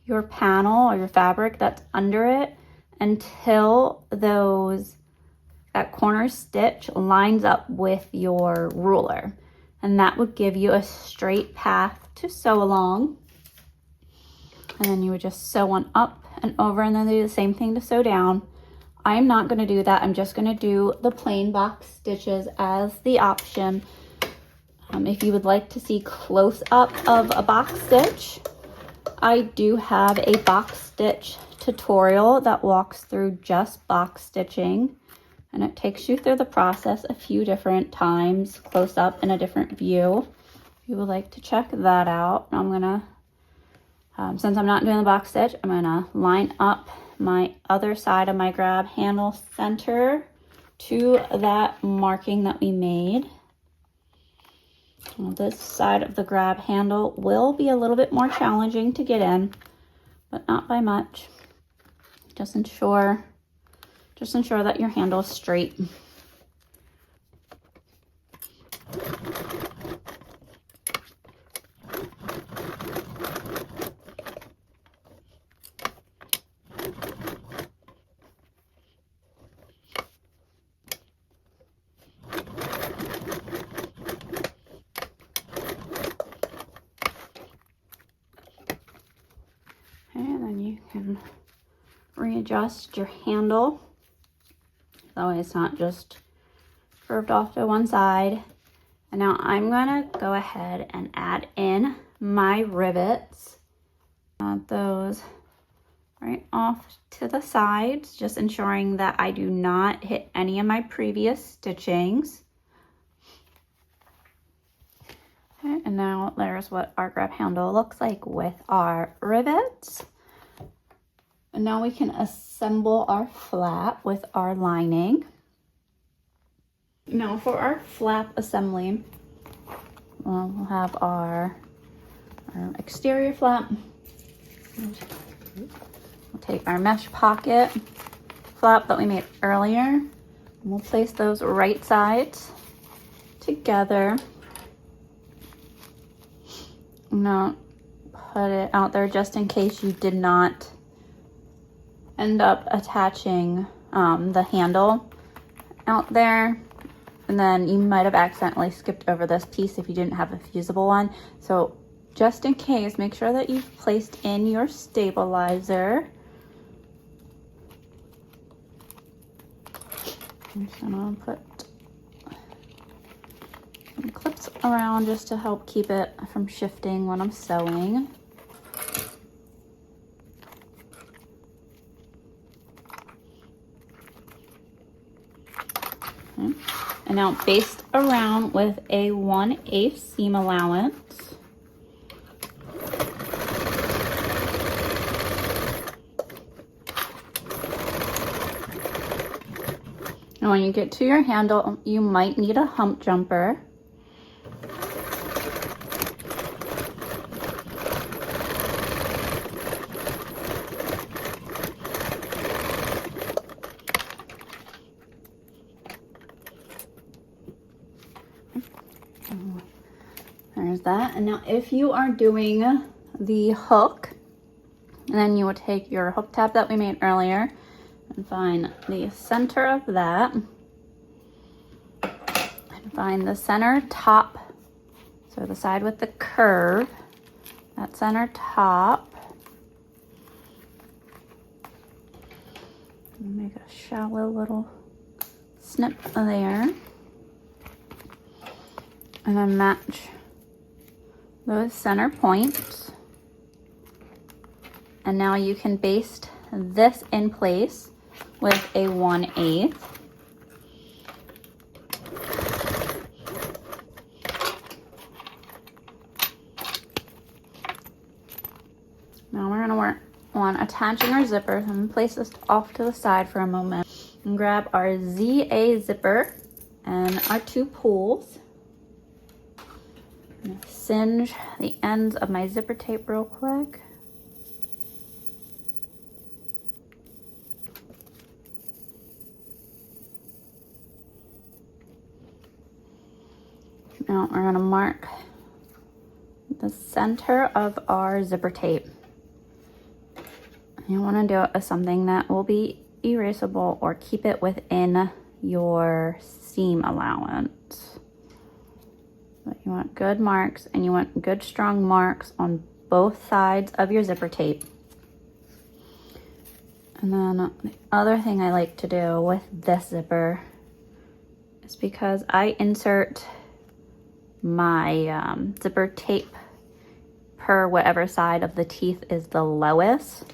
your panel or your fabric that's under it until that corner stitch lines up with your ruler. And that would give you a straight path to sew along. And then you would just sew one up and over, and then do the same thing to sew down. I'm not going to do that. I'm just going to do the plain box stitches as the option. If you would like to see close up of a box stitch, I do have a box stitch tutorial that walks through just box stitching, and it takes you through the process a few different times, close up in a different view. If you would like to check that out, I'm gonna, since I'm not doing the box stitch, I'm gonna line up my other side of my grab handle center to that marking that we made. Well, this side of the grab handle will be a little bit more challenging to get in, but not by much. Just ensure that your handle is straight. And then you can readjust your handle that way it's not just curved off to one side. And now I'm gonna go ahead and add in my rivets. Add those right off to the sides, just ensuring that I do not hit any of my previous stitchings. Okay, and now there's what our grab handle looks like with our rivets. And now we can assemble our flap with our lining. Now for our flap assembly, we'll have our exterior flap. We'll take our mesh pocket flap that we made earlier, and we'll place those right sides together. Now put it out there just in case you did not end up attaching the handle out there, and then you might have accidentally skipped over this piece if you didn't have a fusible one. So just in case, make sure that you've placed in your stabilizer. I'm just gonna put some clips around just to help keep it from shifting when I'm sewing. Okay. And now baste around with a 1/8 seam allowance. And when you get to your handle, you might need a hump jumper. There's that. And now if you are doing the hook, and then you would take your hook tab that we made earlier and find the center of that, and find the center top, so the side with the curve, that center top. Make a shallow little snip there, and then match those center points. And now you can baste this in place with a 1/8. Now we're gonna work on attaching our zipper. I'm gonna place this off to the side for a moment and grab our ZA zipper and our 2 pulls. I'm gonna singe the ends of my zipper tape real quick. Now we're gonna mark the center of our zipper tape. You wanna do it with something that will be erasable or keep it within your seam allowance. But you want good marks, and you want good strong marks on both sides of your zipper tape. And then the other thing I like to do with this zipper is, because I insert my zipper tape per whatever side of the teeth is the lowest,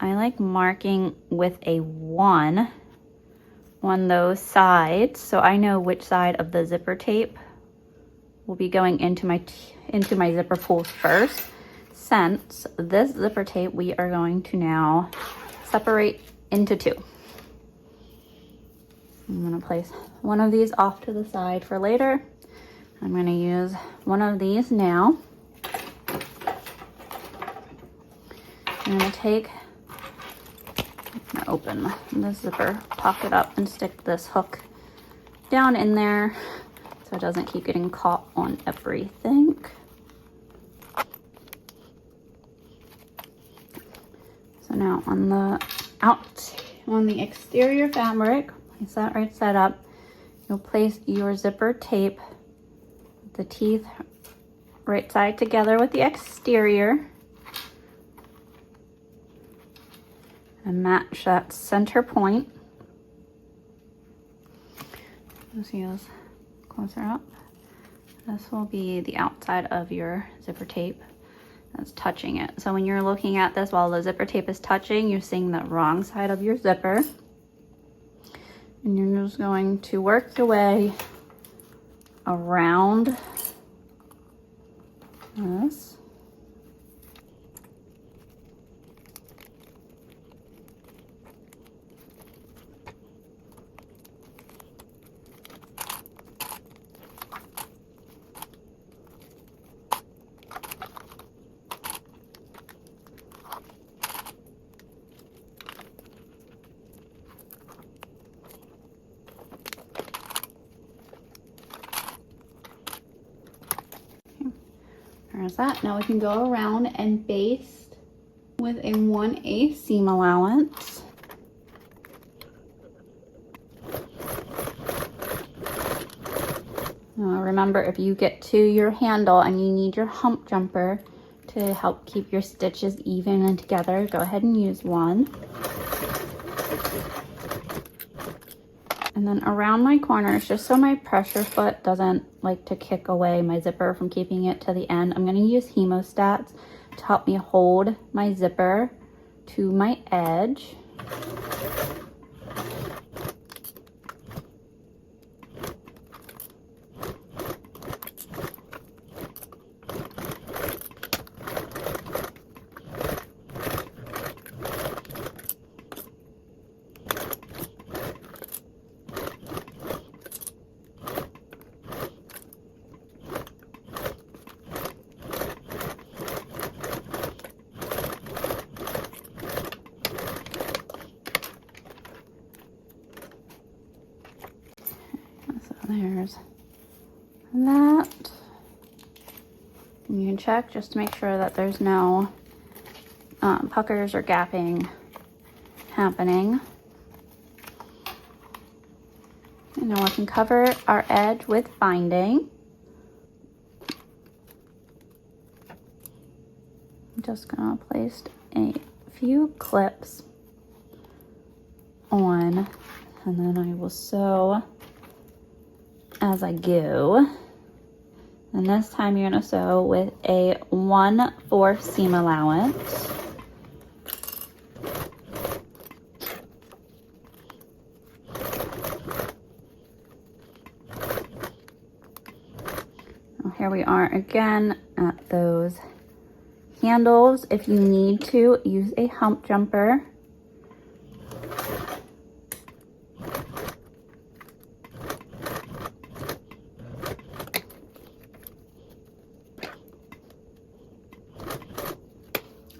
I like marking with a 1 on those sides, so I know which side of the zipper tape will be going into my zipper pulls first. Since this zipper tape we are going to now separate into 2. I'm going to place one of these off to the side for later. I'm going to use one of these now. I'm going to open the zipper pocket up and stick this hook down in there so it doesn't keep getting caught on everything. So now on the exterior fabric, place that right side up. You'll place your zipper tape, the teeth right side together with the exterior, and match that center point. You'll see this closer up. This will be the outside of your zipper tape that's touching it. So when you're looking at this while the zipper tape is touching, you're seeing the wrong side of your zipper. And you're just going to work your way around this. There's that. Now we can go around and baste with a 1/8 seam allowance. Now remember, if you get to your handle and you need your hump jumper to help keep your stitches even and together, go ahead and use one. And then around my corners, just so my pressure foot doesn't like to kick away my zipper from keeping it to the end, I'm going to use hemostats to help me hold my zipper to my edge. There's that. And you can check just to make sure that there's no puckers or gapping happening. And now we can cover our edge with binding. I'm just gonna place a few clips on, and then I will sew as I go. And this time you're gonna sew with a 1/4 seam allowance. Well, here we are again at those handles. If you need to, use a hump jumper.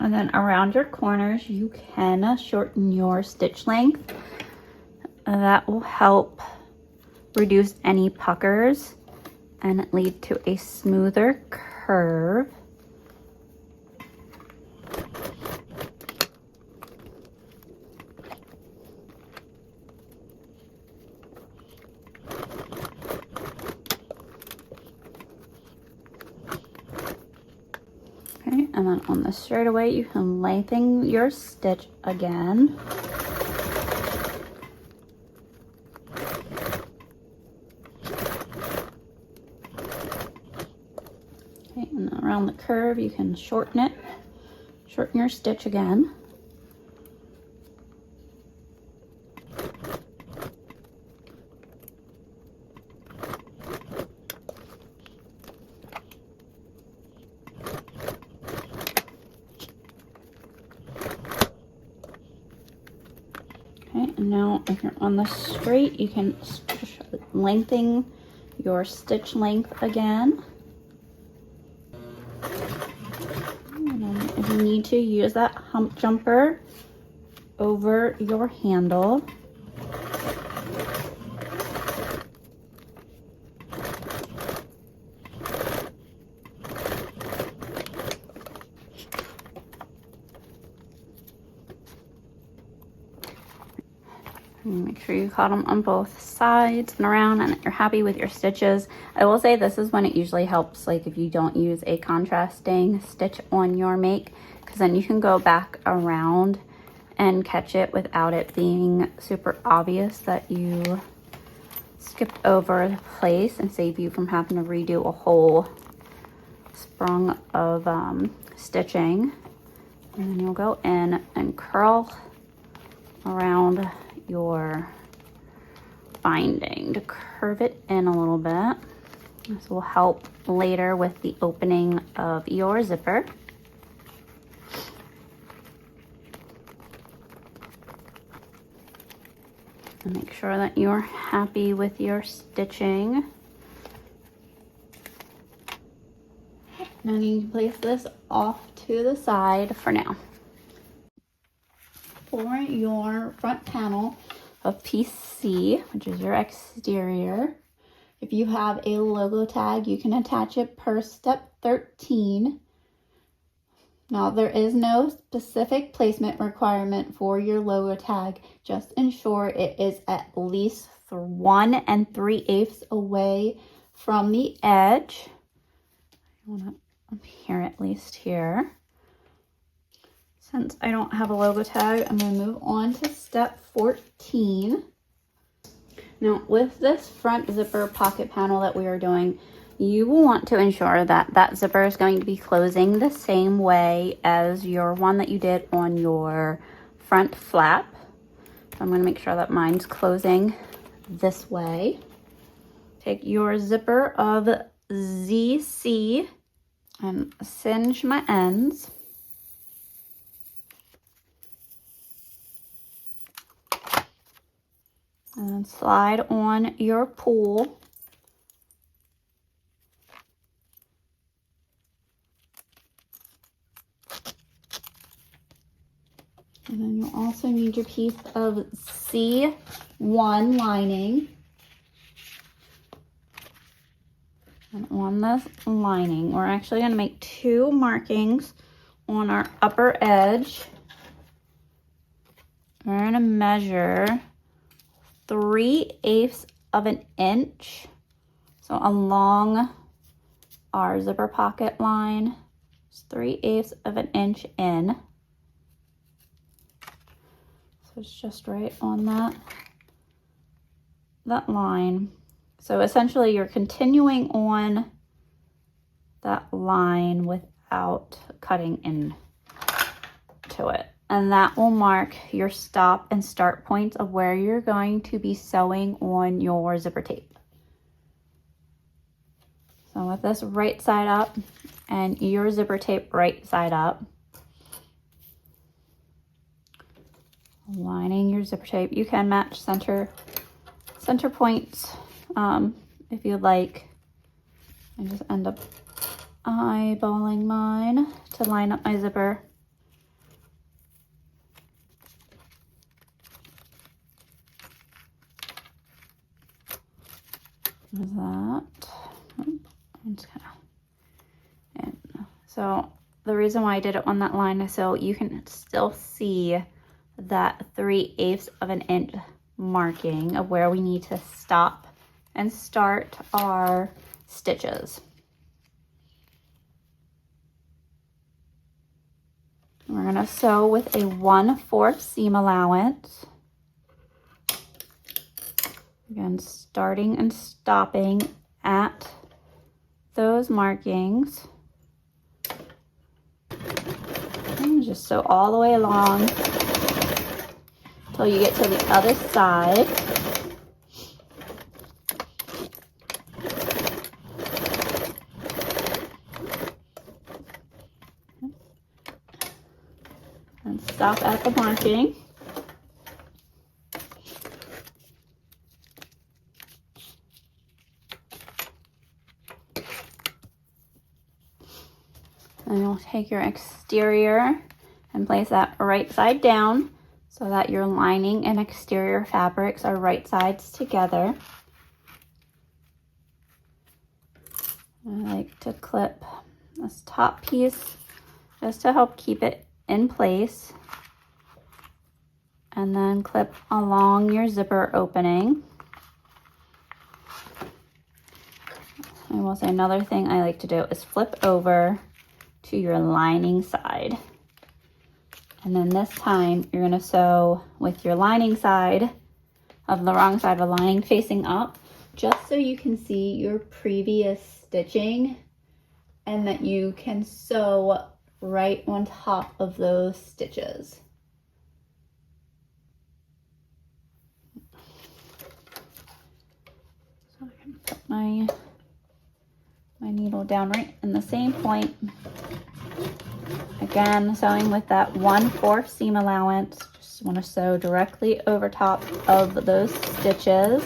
And then around your corners, you can shorten your stitch length. That will help reduce any puckers and lead to a smoother curve. Okay, and then on the straightaway, you can lengthen your stitch again. Okay, and then around the curve, you can shorten it, shorten your stitch again. Okay, and now if you're on the straight, you can lengthen your stitch length again. And then if you need to, use that hump jumper over your handle. Make sure you caught them on both sides and around, and that you're happy with your stitches. I will say this is when it usually helps, like if you don't use a contrasting stitch on your make, because then you can go back around and catch it without it being super obvious that you skipped over the place, and save you from having to redo a whole sprung of stitching. And then you'll go in and curl around your binding to curve it in a little bit. This will help later with the opening of your zipper. And make sure that you're happy with your stitching. Now you can place this off to the side for now. For your front panel of piece C, which is your exterior, if you have a logo tag, you can attach it per step 13. Now, there is no specific placement requirement for your logo tag. Just ensure it is at least 1 3/8 away from the edge. I want it up here, at least here. Since I don't have a logo tag, I'm going to move on to step 14. Now, with this front zipper pocket panel that we are doing, you will want to ensure that that zipper is going to be closing the same way as your one that you did on your front flap. So I'm going to make sure that mine's closing this way. Take your zipper of ZC and singe my ends. And then slide on your pull. And then you'll also need your piece of C1 lining. And on this lining, we're actually going to make 2 markings on our upper edge. We're going to measure 3/8 of an inch. So along our zipper pocket line, it's 3/8 of an inch in. So it's just right on that line. So essentially you're continuing on that line without cutting into it. And that will mark your stop and start points of where you're going to be sewing on your zipper tape. So with this right side up and your zipper tape right side up, lining your zipper tape. You can match center points if you'd like. I just end up eyeballing mine to line up my zipper. There's that. I'm just gonna, so the reason why I did it on that line is so you can still see that 3/8 of an inch marking of where we need to stop and start our stitches. We're going to sew with a 1/4 seam allowance. Again, starting and stopping at those markings. And just sew all the way along until you get to the other side. And stop at the marking. And you'll take your exterior and place that right side down so that your lining and exterior fabrics are right sides together. I like to clip this top piece just to help keep it in place. And then clip along your zipper opening. I will say another thing I like to do is flip over to your lining side. And then this time you're going to sew with your lining side of the wrong side of the lining facing up, just so you can see your previous stitching and that you can sew right on top of those stitches. So I can put my my needle down right in the same point. Again, sewing with that 1/4 seam allowance. Just want to sew directly over top of those stitches.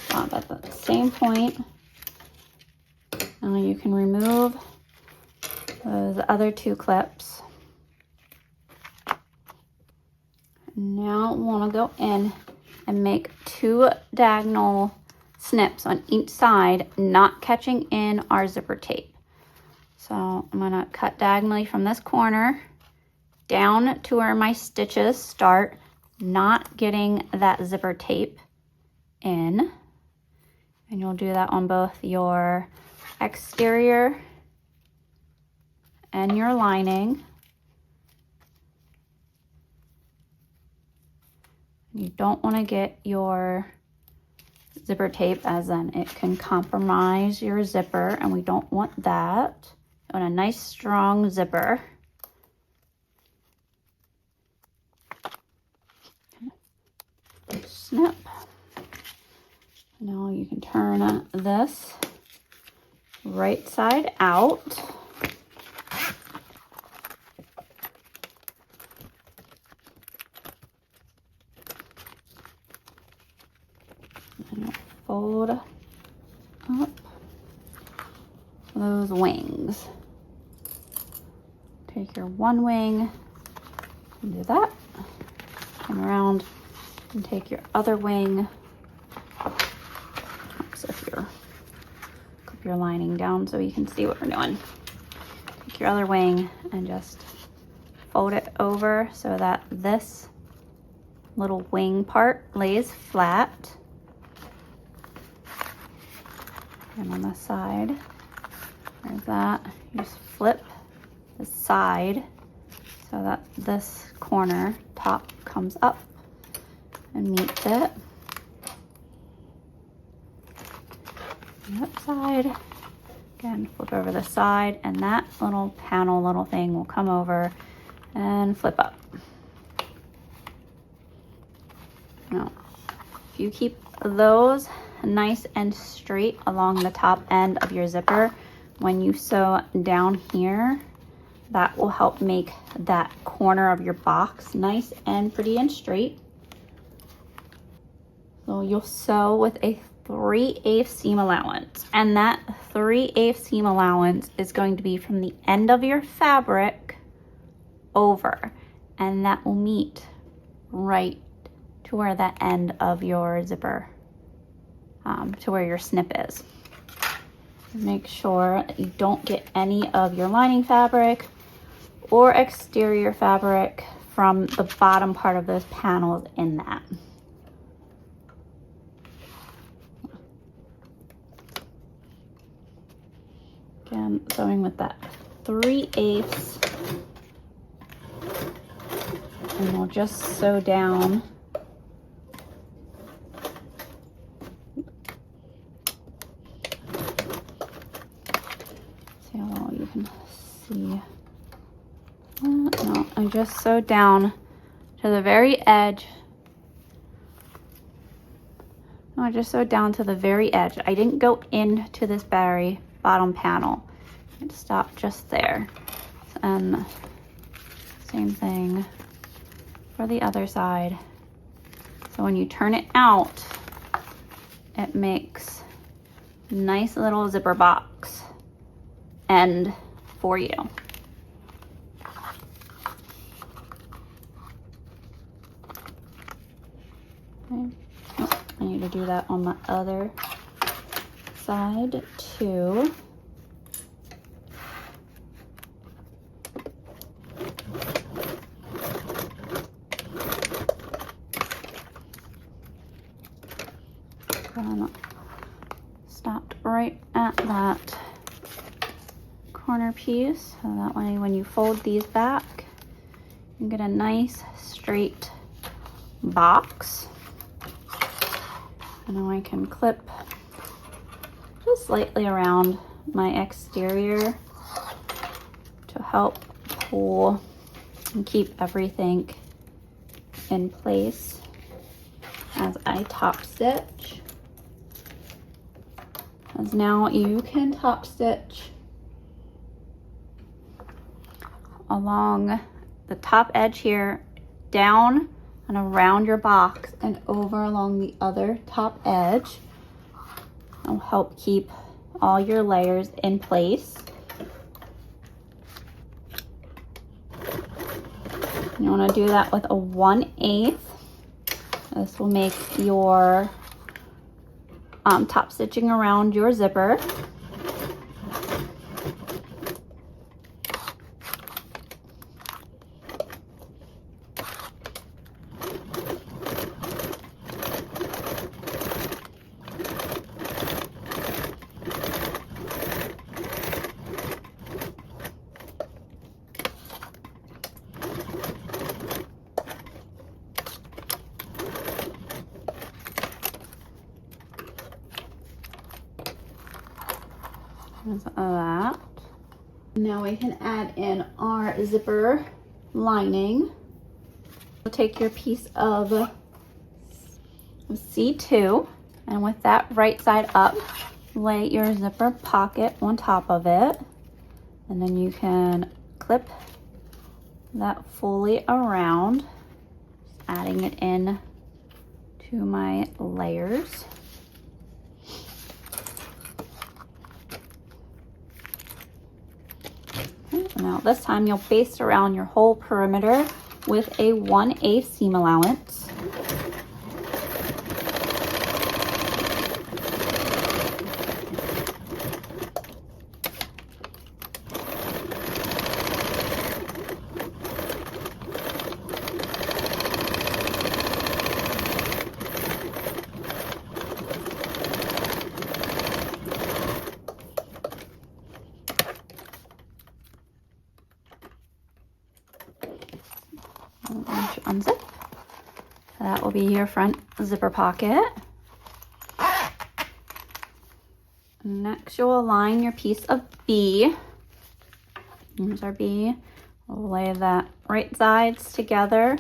Stop at the same point. Now you can remove those other 2 clips. Now we want to go in and make 2 diagonal snips on each side, not catching in our zipper tape. So I'm going to cut diagonally from this corner down to where my stitches start, not getting that zipper tape in. And you'll do that on both your exterior and your lining. You don't want to get your zipper tape, as then it can compromise your zipper, and we don't want that. We want a nice strong zipper. Snip. Now you can turn this right side out. And fold up those wings. Take your one wing and do that. Turn around and take your other wing. Clip your lining down so you can see what we're doing. Take your other wing and just fold it over so that this little wing part lays flat. And on the side, there's that. You just flip the side so that this corner top comes up and meets it. That side, again, flip over the side, and that little panel, little thing will come over and flip up. Now, if you keep those nice and straight along the top end of your zipper, when you sew down here, that will help make that corner of your box nice and pretty and straight. So you'll sew with a 3/8 seam allowance, and that 3/8 seam allowance is going to be from the end of your fabric over, and that will meet right to where that end of your zipper, to where your snip is. Make sure that you don't get any of your lining fabric or exterior fabric from the bottom part of those panels in that. Again, sewing with that 3/8, and we'll just sew down see how well you can see. No, I just sewed down to the very edge. No, I just sewed down to the very edge. I didn't go into this very bottom panel. It stopped just there. And same thing for the other side. So when you turn it out, it makes a nice little zipper box end for you. Okay. Oh, I need to do that on my other side too. Stopped right at that corner piece, so that way when you fold these back, you get a nice straight box. And now I can clip just slightly around my exterior help pull and keep everything in place as I top stitch. As now you can top stitch along the top edge here, down and around your box and over along the other top edge. It'll help keep all your layers in place. You want to do that with a 1/8. This will make your top stitching around your zipper. That. Now we can add in our zipper lining. We'll take your piece of C2 and with that right side up, lay your zipper pocket on top of it, and then you can clip that fully around, just adding it in to my layers. Now this time you'll baste around your whole perimeter with a 1/8 seam allowance. Unzip. That will be your front zipper pocket. Next, you'll align your piece of B. Here's our B. We'll lay that right sides together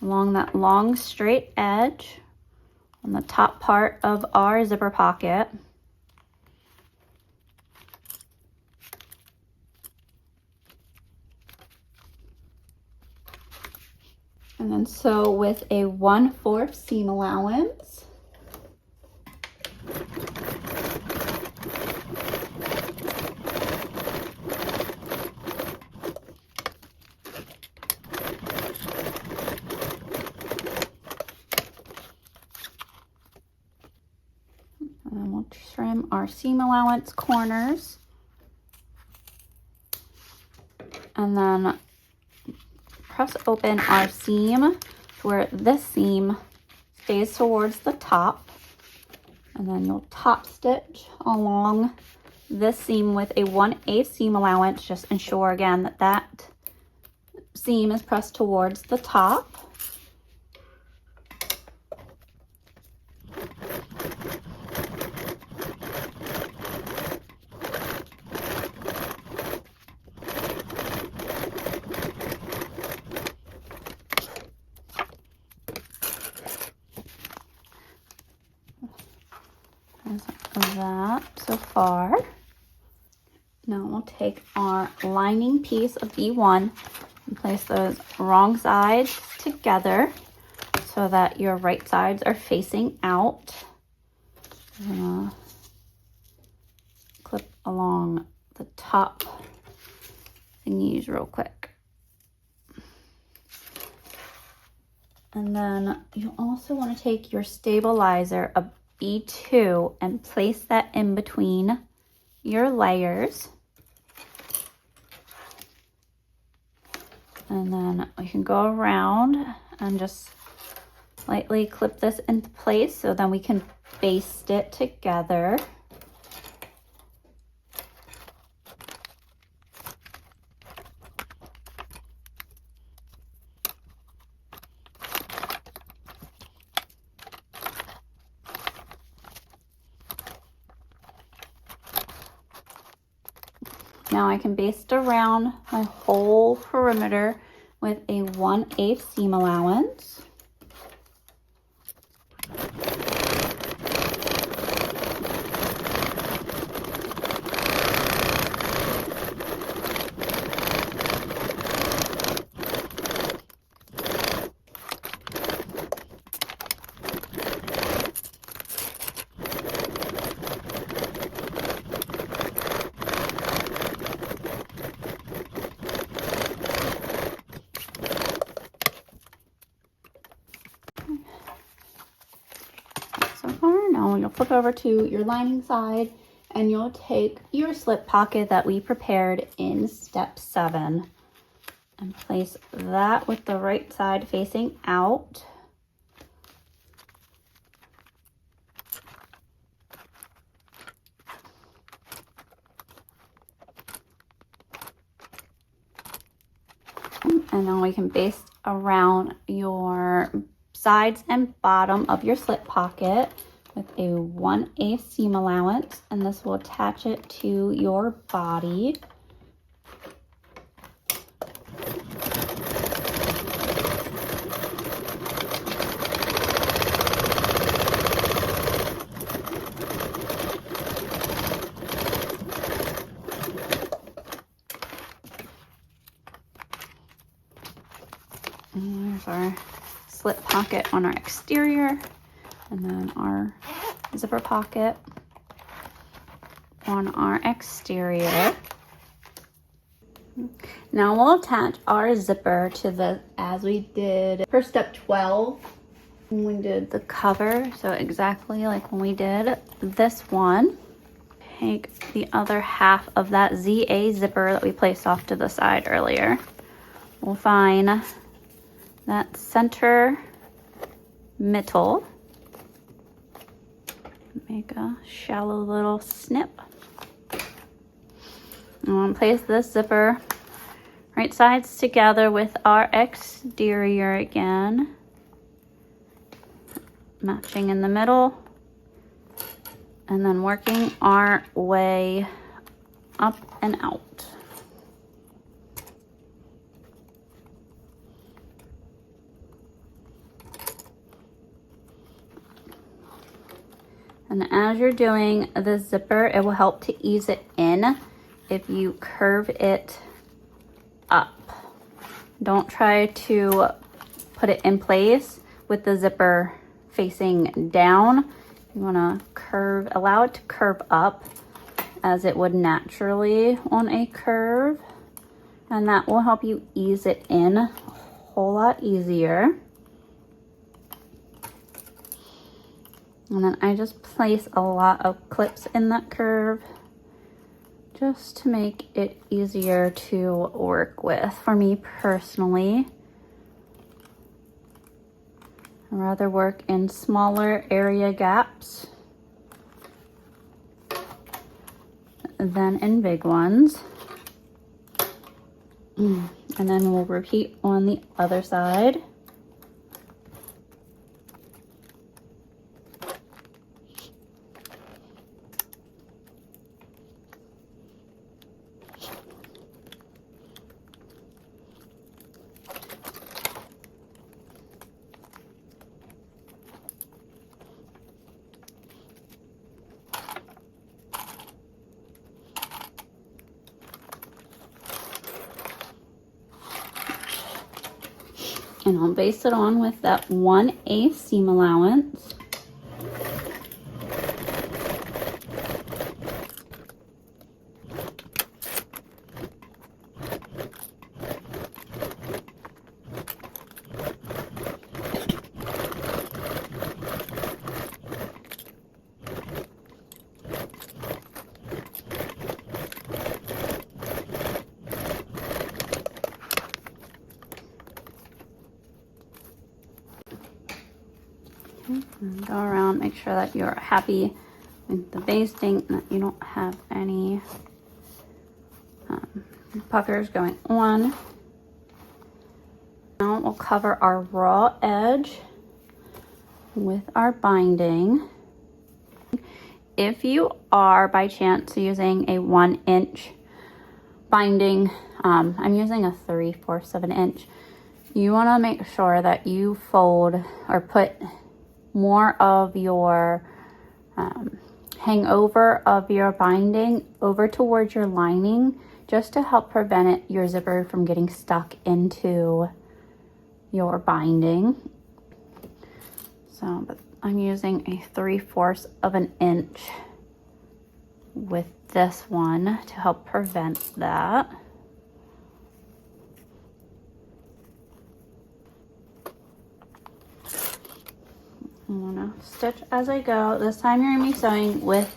along that long straight edge on the top part of our zipper pocket. And then sew with a 1/4 seam allowance. And then we'll trim our seam allowance corners. And then press open our seam where this seam stays towards the top, and then you'll top stitch along this seam with a 1/8 seam allowance. Just ensure again that that seam is pressed towards the top. That so far. Now we'll take our lining piece of B1 and place those wrong sides together so that your right sides are facing out. Clip along the top thingies real quick. And then you also want to take your stabilizer, a B2, and place that in between your layers. And then we can go around and just lightly clip this into place so then we can baste it together. Now I can baste around my whole perimeter with a 1/8 seam allowance. So far, now you'll flip over to your lining side and you'll take your slip pocket that we prepared in step 7 and place that with the right side facing out. And then we can baste around your sides and bottom of your slip pocket with a 1/8 seam allowance, and this will attach it to your body. And there's our slip pocket on our exterior, and then our zipper pocket on our exterior. Now we'll attach our zipper to the, as we did for step 12 when we did the cover, so exactly like when we did this one. Take the other half of that ZA zipper that we placed off to the side earlier. We'll find that center middle, make a shallow little snip. I'm going to place this zipper right sides together with our exterior again, matching in the middle, and then working our way up and out. And as you're doing the zipper, it will help to ease it in if you curve it up. Don't try to put it in place with the zipper facing down. You want to curve, allow it to curve up as it would naturally on a curve. And that will help you ease it in a whole lot easier. And then I just place a lot of clips in that curve just to make it easier to work with. For me personally, I'd rather work in smaller area gaps than in big ones. And then we'll repeat on the other side. And I'll base it on with that 1/8 seam allowance. And go around, make sure that you're happy with the basting, and that you don't have any puckers going on. Now we'll cover our raw edge with our binding. If you are by chance using a 1-inch binding, I'm using a 3/4 of an inch. You want to make sure that you fold or put more of your hangover of your binding over towards your lining, just to help prevent your zipper from getting stuck into your binding. So, but I'm using a 3/4 of an inch with this one to help prevent that. I'm gonna stitch as I go. This time you're gonna be sewing with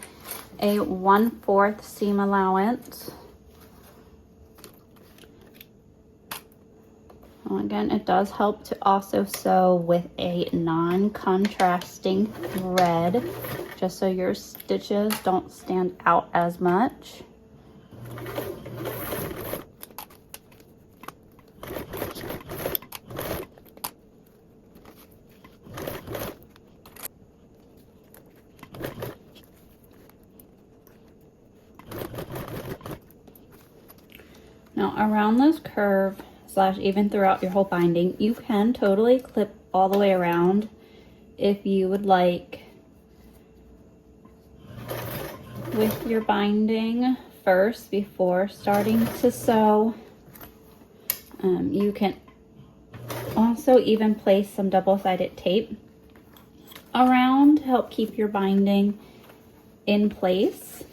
a 1/4 seam allowance. Well, again, it does help to also sew with a non-contrasting thread, just so your stitches don't stand out as much. Now around this curve / even throughout your whole binding, you can totally clip all the way around if you would like with your binding first before starting to sew. You can also even place some double-sided tape around to help keep your binding in place.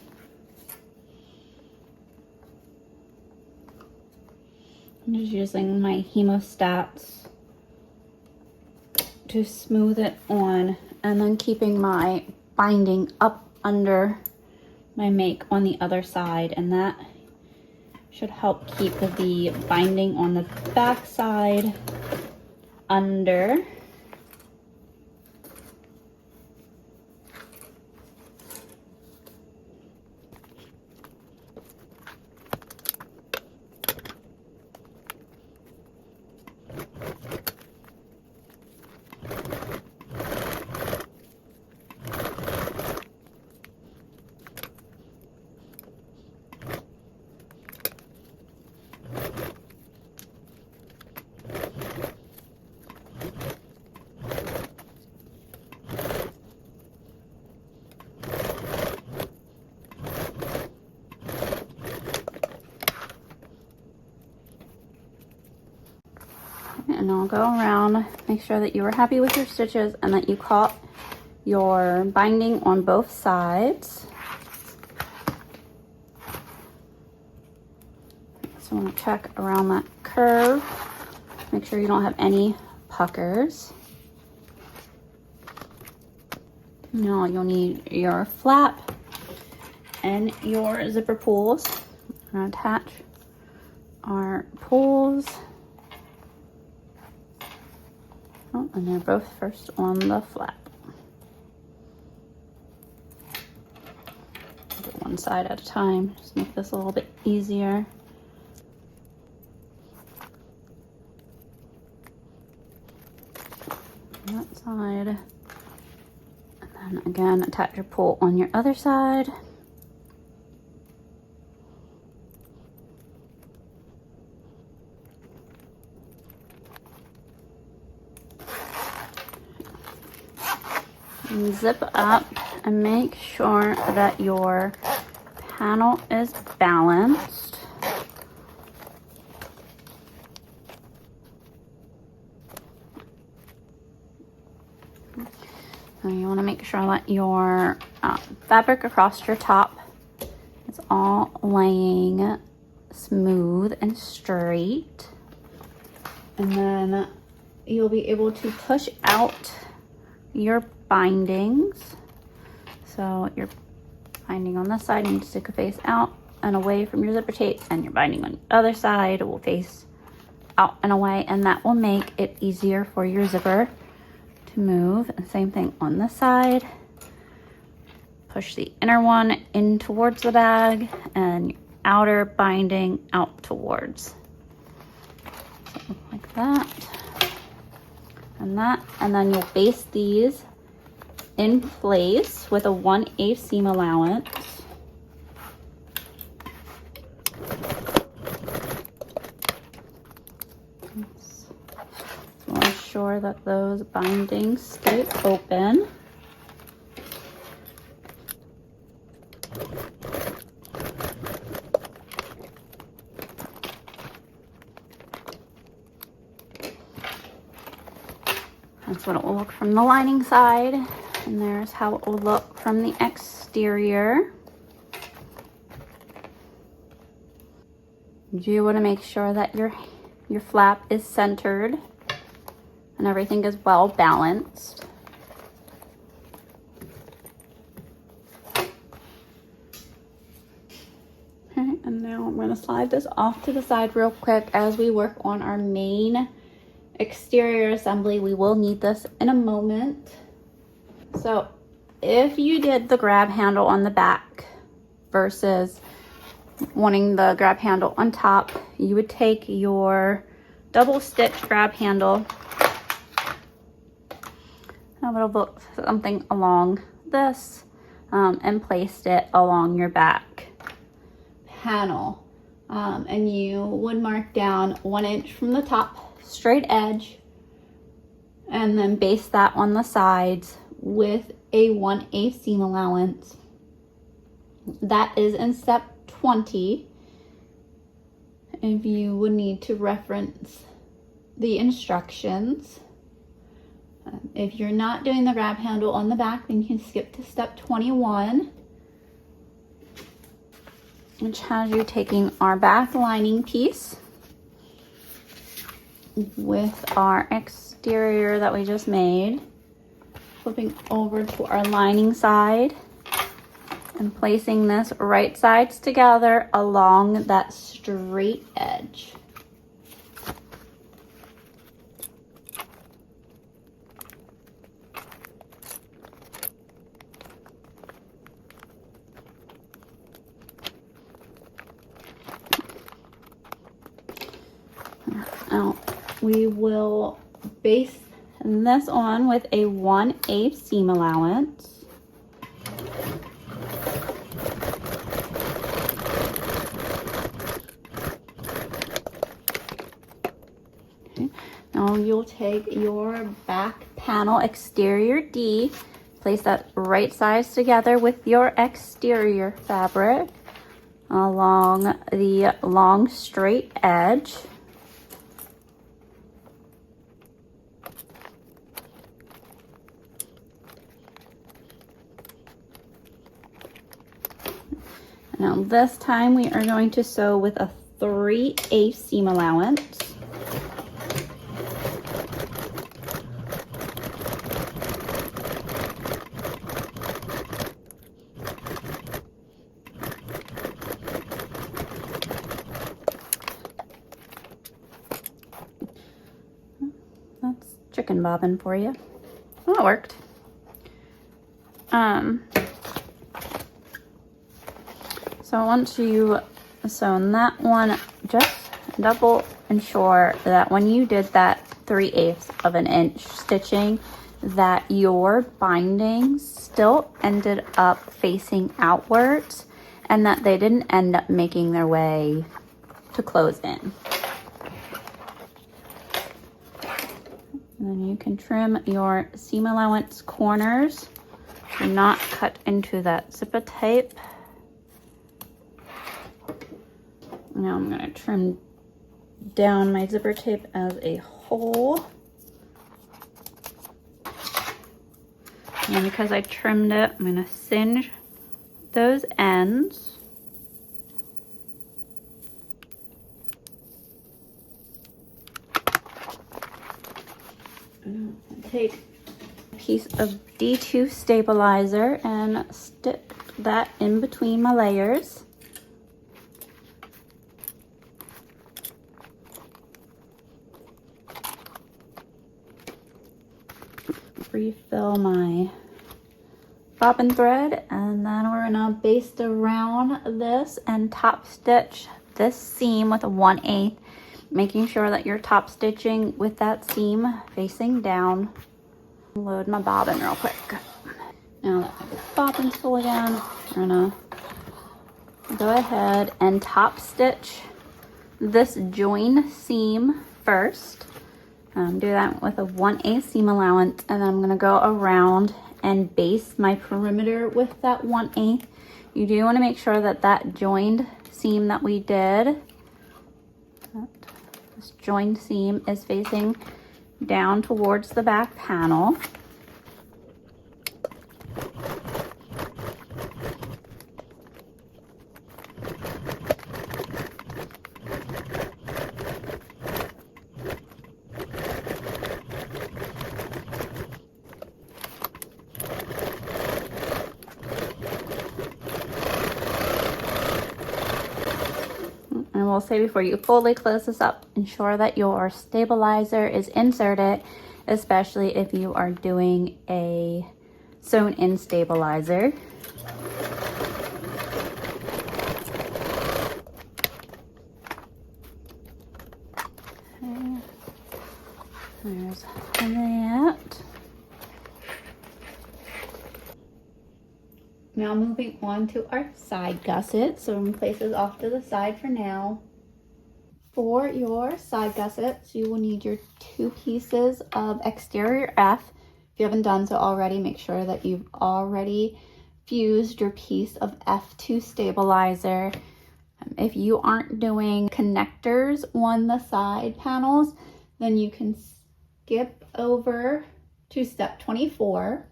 I'm just using my hemostats to smooth it on, and then keeping my binding up under my make on the other side, and that should help keep the binding on the back side under. And I'll go around, make sure that you are happy with your stitches and that you caught your binding on both sides. So I want to check around that curve, make sure you don't have any puckers. Now you'll need your flap and your zipper pulls. I'm going to attach our pulls. Oh, and they're both first on the flap. Do one side at a time, just make this a little bit easier. On that side. And then again, attach your pull on your other side. And zip up and make sure that your panel is balanced. And you want to make sure that your fabric across your top is all laying smooth and straight. And then you'll be able to push out your bindings. So your binding on this side needs to face out and away from your zipper tape, and your binding on the other side will face out and away, and that will make it easier for your zipper to move. And same thing on this side. Push the inner one in towards the bag and outer binding out towards. So like that. And that, and then you'll base these in place with a 1/8 seam allowance. sure that those bindings stay open. That's what it will look from the lining side, and there's how it will look from the exterior. You do want to make sure that your flap is centered and everything is well balanced. Okay, and now I'm going to slide this off to the side real quick as we work on our main exterior assembly. We will need this in a moment. So if you did the grab handle on the back versus wanting the grab handle on top, you would take your double stitch grab handle, and it would look something along this, and placed it along your back panel, and you would mark down 1 inch from the top straight edge, and then base that on the sides with a 1/8 seam allowance. That is in step 20. If you would need to reference the instructions. If you're not doing the grab handle on the back, then you can skip to step 21, which has you taking our back lining piece with our exterior that we just made, flipping over to our lining side and placing this right sides together along that straight edge. Now we will base this on with a 1/8 seam allowance. Okay. Now you'll take your back panel exterior D, place that right sides together with your exterior fabric along the long straight edge. Now this time we are going to sew with a 3/8 seam allowance. That's chicken bobbin for you. Well, it worked. So once you sewn that one, just double ensure that when you did that 3/8 of an inch stitching, that your bindings still ended up facing outwards and that they didn't end up making their way to close in. And then you can trim your seam allowance corners. Do not cut into that zipper tape. Now I'm going to trim down my zipper tape as a whole. And because I trimmed it, I'm going to singe those ends. Take a piece of D2 stabilizer and stick that in between my layers. Refill my bobbin thread, and then we're gonna baste around this and top stitch this seam with a 1/8, making sure that you're top stitching with that seam facing down. Load my bobbin real quick. Now that my bobbin's full again, we're gonna go ahead and top stitch this join seam first. Do that with a 1/8 seam allowance, and then I'm going to go around and base my perimeter with that 1/8. You do want to make sure that that joined seam that we did, this joined seam is facing down towards the back panel. And we'll say before you fully close this up, ensure that your stabilizer is inserted, especially if you are doing a sewn-in stabilizer. Okay. There's that. Now moving on to our side gusset. So I'm going to place this off to the side for now. For your side gussets, you will need your 2 pieces of exterior F. If you haven't done so already, make sure that you've already fused your piece of F2 stabilizer. If you aren't doing connectors on the side panels, then you can skip over to step 24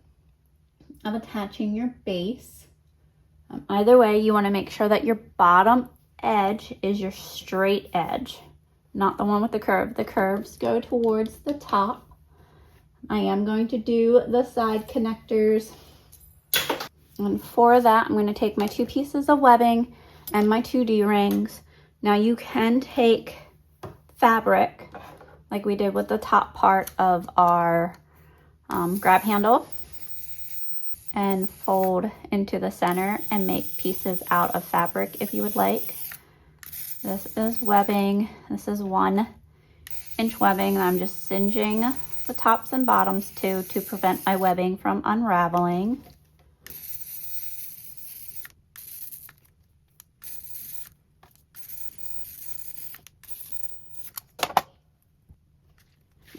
of attaching your base. Either way, you want to make sure that your bottom edge is your straight edge, not the one with the curve. The curves go towards the top. I am going to do the side connectors, and for that I'm going to take my 2 pieces of webbing and my 2 D-rings. Now you can take fabric like we did with the top part of our grab handle and fold into the center and make pieces out of fabric if you would like. This is webbing. This is 1-inch webbing. I'm just singeing the tops and bottoms to prevent my webbing from unraveling.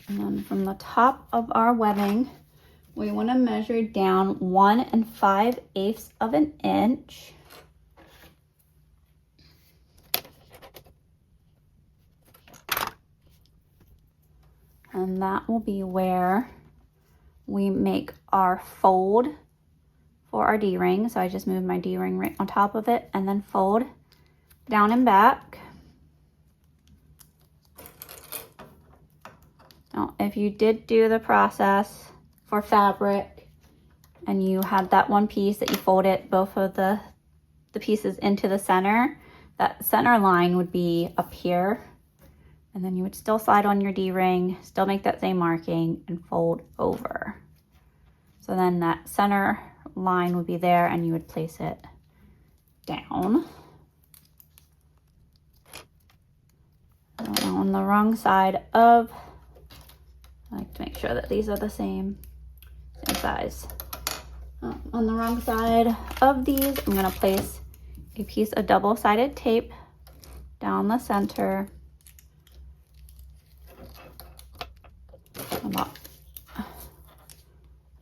And then from the top of our webbing, we want to measure down 1 5/8 of an inch. And that will be where we make our fold for our D-ring. So I just move my D-ring right on top of it and then fold down and back. Now, if you did do the process for fabric and you had that one piece that you folded both of the pieces into the center, that center line would be up here, and then you would still slide on your D-ring, still make that same marking and fold over. So then that center line would be there and you would place it down. On the wrong side of, I like to make sure that these are the same size. On the wrong side of these, I'm going to place a piece of double-sided tape down the center, about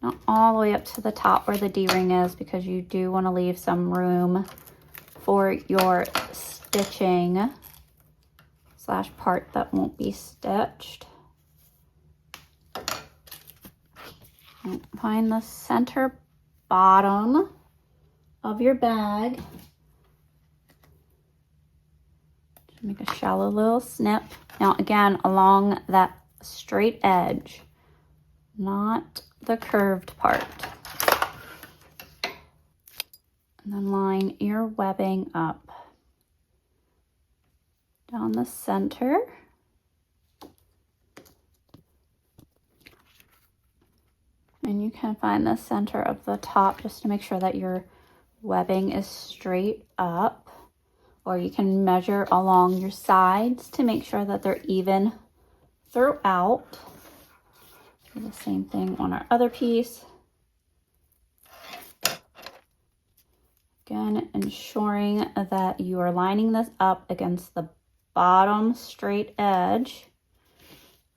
not all the way up to the top where the D-ring is, because you do want to leave some room for your stitching / part that won't be stitched. Find the center bottom of your bag. Just make a shallow little snip. Now again, along that straight edge, not the curved part. And then line your webbing up down the center. And you can find the center of the top just to make sure that your webbing is straight up, or you can measure along your sides to make sure that they're even throughout. Do the same thing on our other piece. Again, ensuring that you are lining this up against the bottom straight edge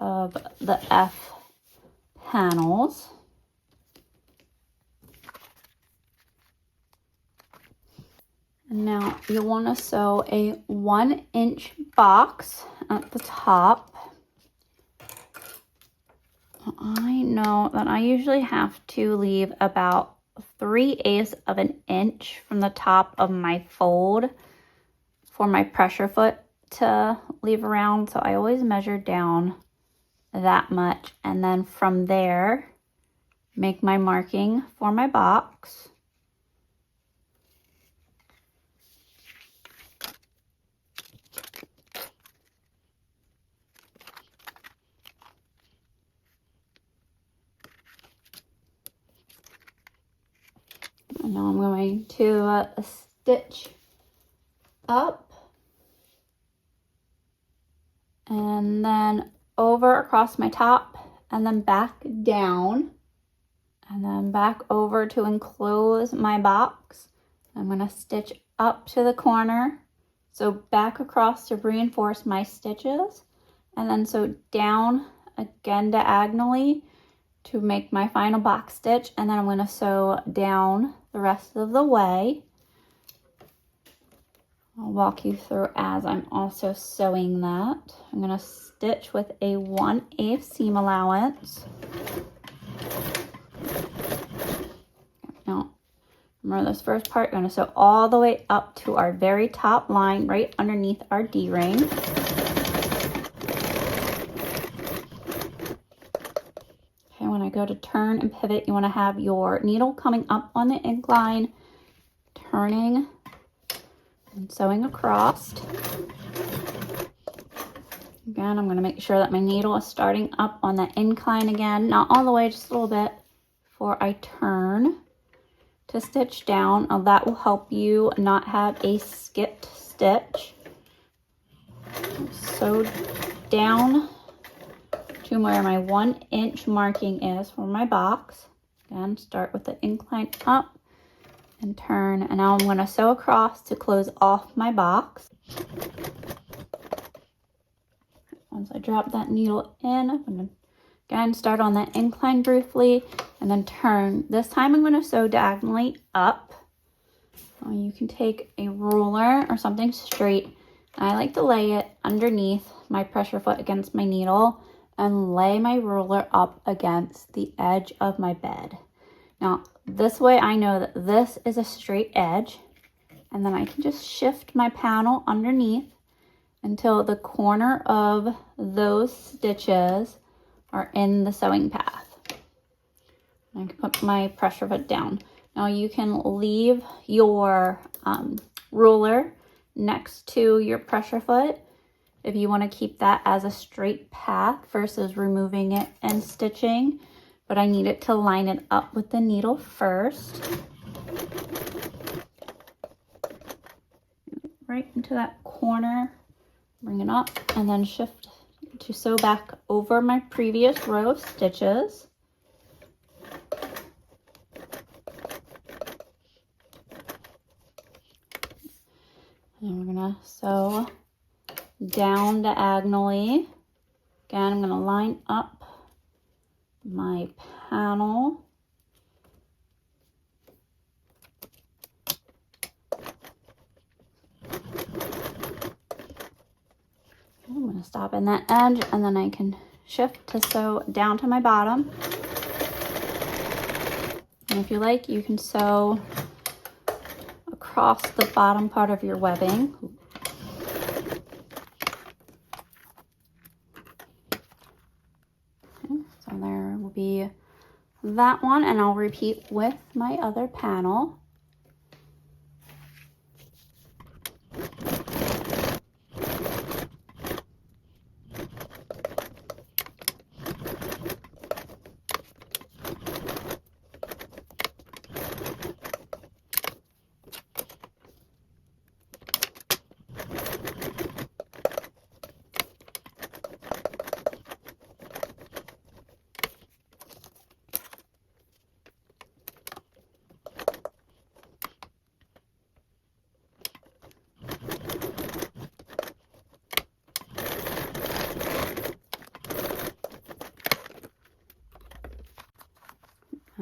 of the F panels. And now you want to sew a 1-inch box at the top. I know that I usually have to leave about 3/8 of an inch from the top of my fold for my pressure foot to leave around. So I always measure down that much, and then from there make my marking for my box. And now I'm going to stitch up and then over across my top and then back down and then back over to enclose my box. I'm going to stitch up to the corner, so back across to reinforce my stitches, and then sew down again diagonally to make my final box stitch, and then I'm going to sew down the rest of the way. I'll walk you through as I'm also sewing that. I'm going to stitch with a 1/8 seam allowance. Now, remember this first part, you're going to sew all the way up to our very top line, right underneath our D-ring. Okay, when I go to turn and pivot, you want to have your needle coming up on the incline, turning and sewing across. Again, I'm going to make sure that my needle is starting up on the incline again, not all the way, just a little bit, before I turn to stitch down. That will help you not have a skipped stitch. Sew down to where my 1-inch marking is for my box. Again, start with the incline up and turn, and now I'm going to sew across to close off my box. Once I drop that needle in, I'm going to again start on that incline briefly and then turn. This time I'm going to sew diagonally up. You can take a ruler or something straight. I like to lay it underneath my pressure foot against my needle and lay my ruler up against the edge of my bed. Now, this way I know that this is a straight edge, and then I can just shift my panel underneath until the corner of those stitches are in the sewing path. I can put my pressure foot down. Now you can leave your ruler next to your pressure foot if you want to keep that as a straight path versus removing it and stitching, but I need it to line it up with the needle first. Right into that corner, bring it up, and then shift to sew back over my previous row of stitches. And we're gonna sew down diagonally. Again, I'm gonna line up my panel. I'm gonna stop in that edge, and then I can shift to sew down to my bottom. And if you like, you can sew across the bottom part of your webbing. Okay, so there will be that one, and I'll repeat with my other panel.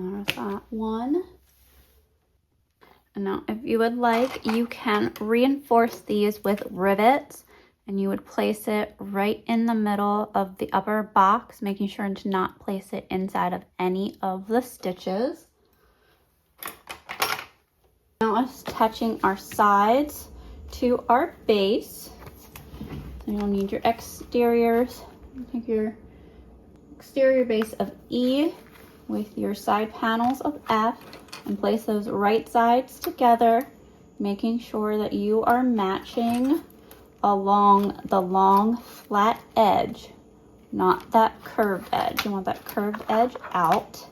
There's that one. And now if you would like, you can reinforce these with rivets, and you would place it right in the middle of the upper box, making sure to not place it inside of any of the stitches. Now it's touching our sides to our base. So you'll need your exteriors. Take your exterior base of E with your side panels of F and place those right sides together, making sure that you are matching along the long flat edge, not that curved edge. You want that curved edge out.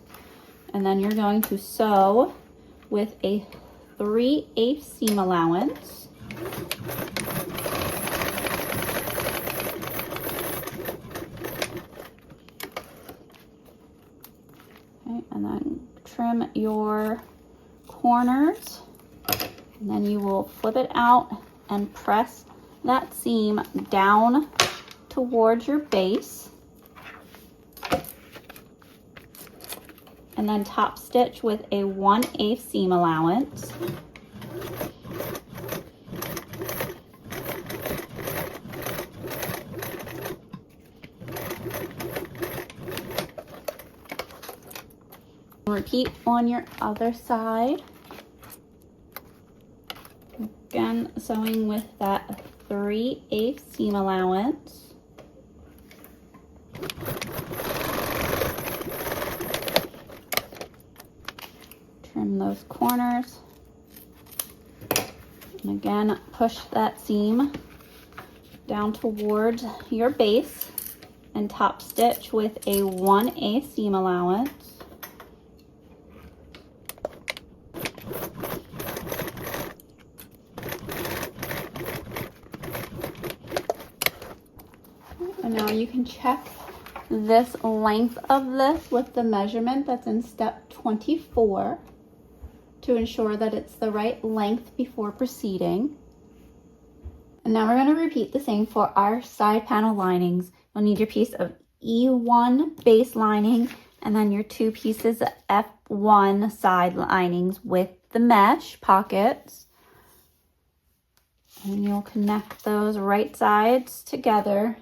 And then you're going to sew with a 3/8 seam allowance. Okay, and then trim your corners, and then you will flip it out and press that seam down towards your base, and then top stitch with a 1/8 seam allowance. Repeat on your other side. Again, sewing with that 3/8 seam allowance. Trim those corners. And again, push that seam down towards your base and top stitch with a 1/8 seam allowance. And now you can check this length of this with the measurement that's in step 24 to ensure that it's the right length before proceeding. And now we're going to repeat the same for our side panel linings. You'll need your piece of E1 base lining and then your 2 pieces of F1 side linings with the mesh pockets. And you'll connect those right sides together.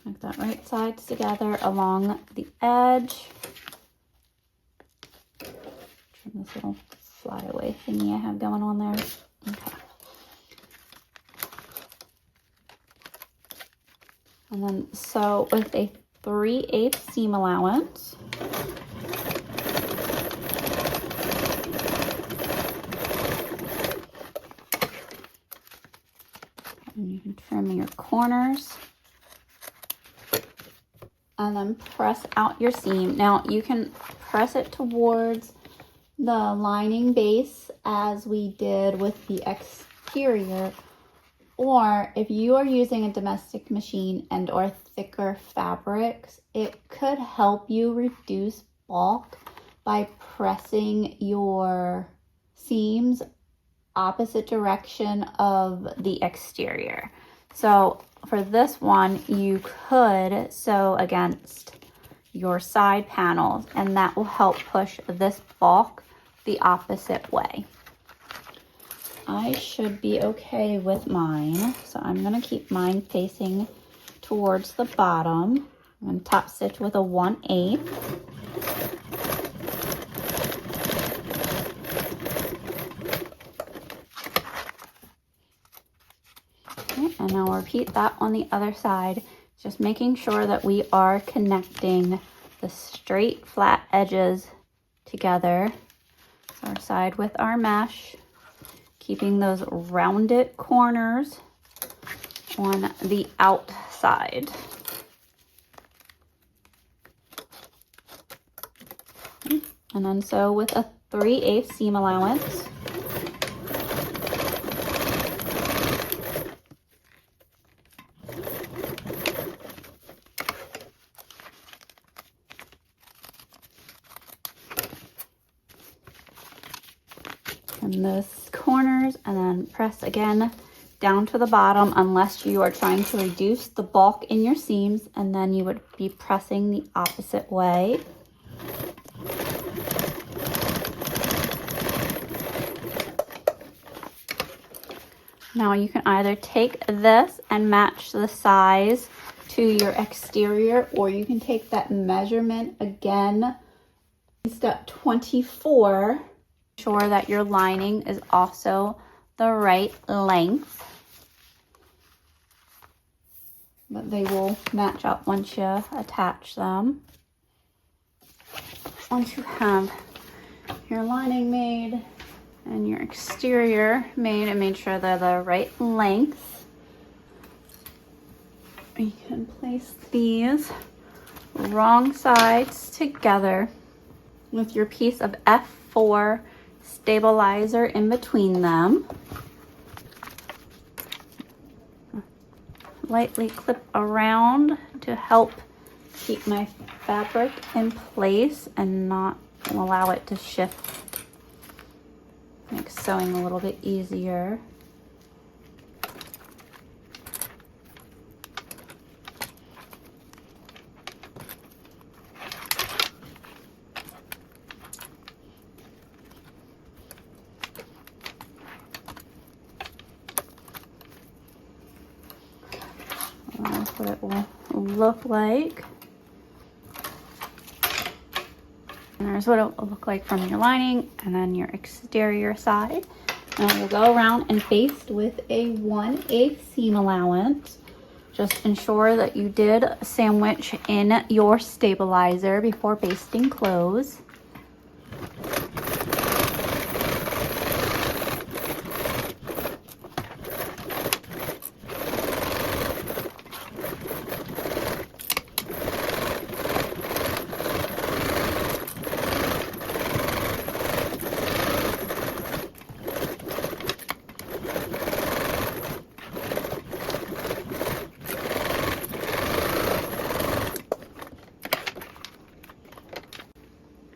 Connect that right sides together along the edge. Trim this little flyaway thingy I have going on there. Okay. And then sew with a 3/8 seam allowance. And you can trim your corners. And then press out your seam. Now you can press it towards the lining base as we did with the exterior, or if you are using a domestic machine and or thicker fabrics, it could help you reduce bulk by pressing your seams opposite direction of the exterior. So for this one, you could sew against your side panels, and that will help push this bulk the opposite way. I should be okay with mine, so I'm going to keep mine facing towards the bottom. I'm going to top stitch with a 1/8. And now we'll repeat that on the other side, just making sure that we are connecting the straight flat edges together. So our side with our mesh, keeping those rounded corners on the outside. And then sew with a 3/8 seam allowance. And those corners, and then press again down to the bottom unless you are trying to reduce the bulk in your seams, and then you would be pressing the opposite way. Now you can either take this and match the size to your exterior, or you can take that measurement again. Step 24, ensure that your lining is also the right length. But they will match up once you attach them. Once you have your lining made and your exterior made and made sure they're the right length, you can place these wrong sides together with your piece of F4 stabilizer in between them. Lightly clip around to help keep my fabric in place and not allow it to shift. Makes sewing a little bit easier. That's what it will look like. And there's what it will look like from your lining and then your exterior side. And we'll go around and baste with a 1/8 seam allowance. Just ensure that you did sandwich in your stabilizer before basting close.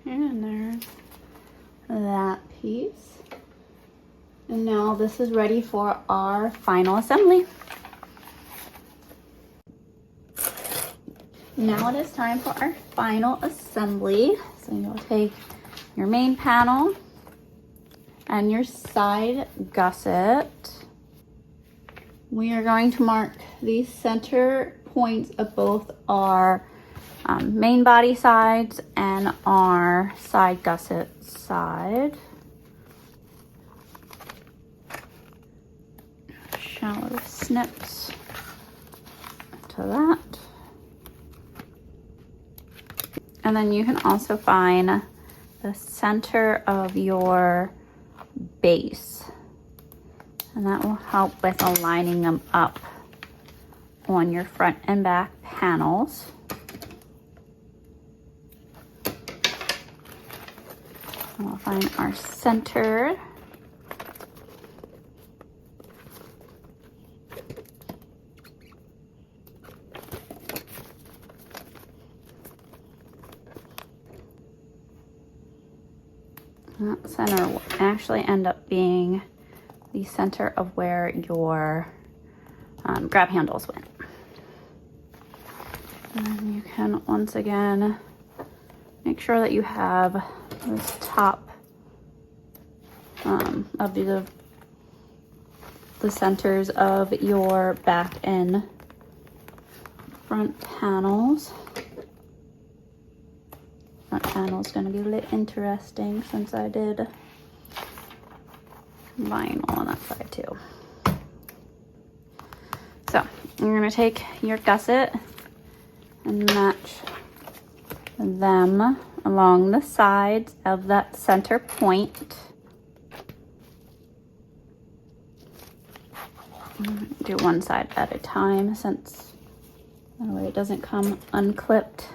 And there's that piece. And now this is ready for our final assembly. Now it is time for our final assembly. So you'll take your main panel and your side gusset. We are going to mark the center points of both our main body sides and our side gusset side. Shallow snips to that. And then you can also find the center of your base. And that will help with aligning them up on your front and back panels. And we'll find our center. That center will actually end up being the center of where your grab handles went. And you can once again make sure that you have this top of the centers of your back and front panels. Front panel is going to be a little interesting since I did vinyl on that side too. So you're going to take your gusset and match them along the sides of that center point. Do one side at a time since that way it doesn't come unclipped.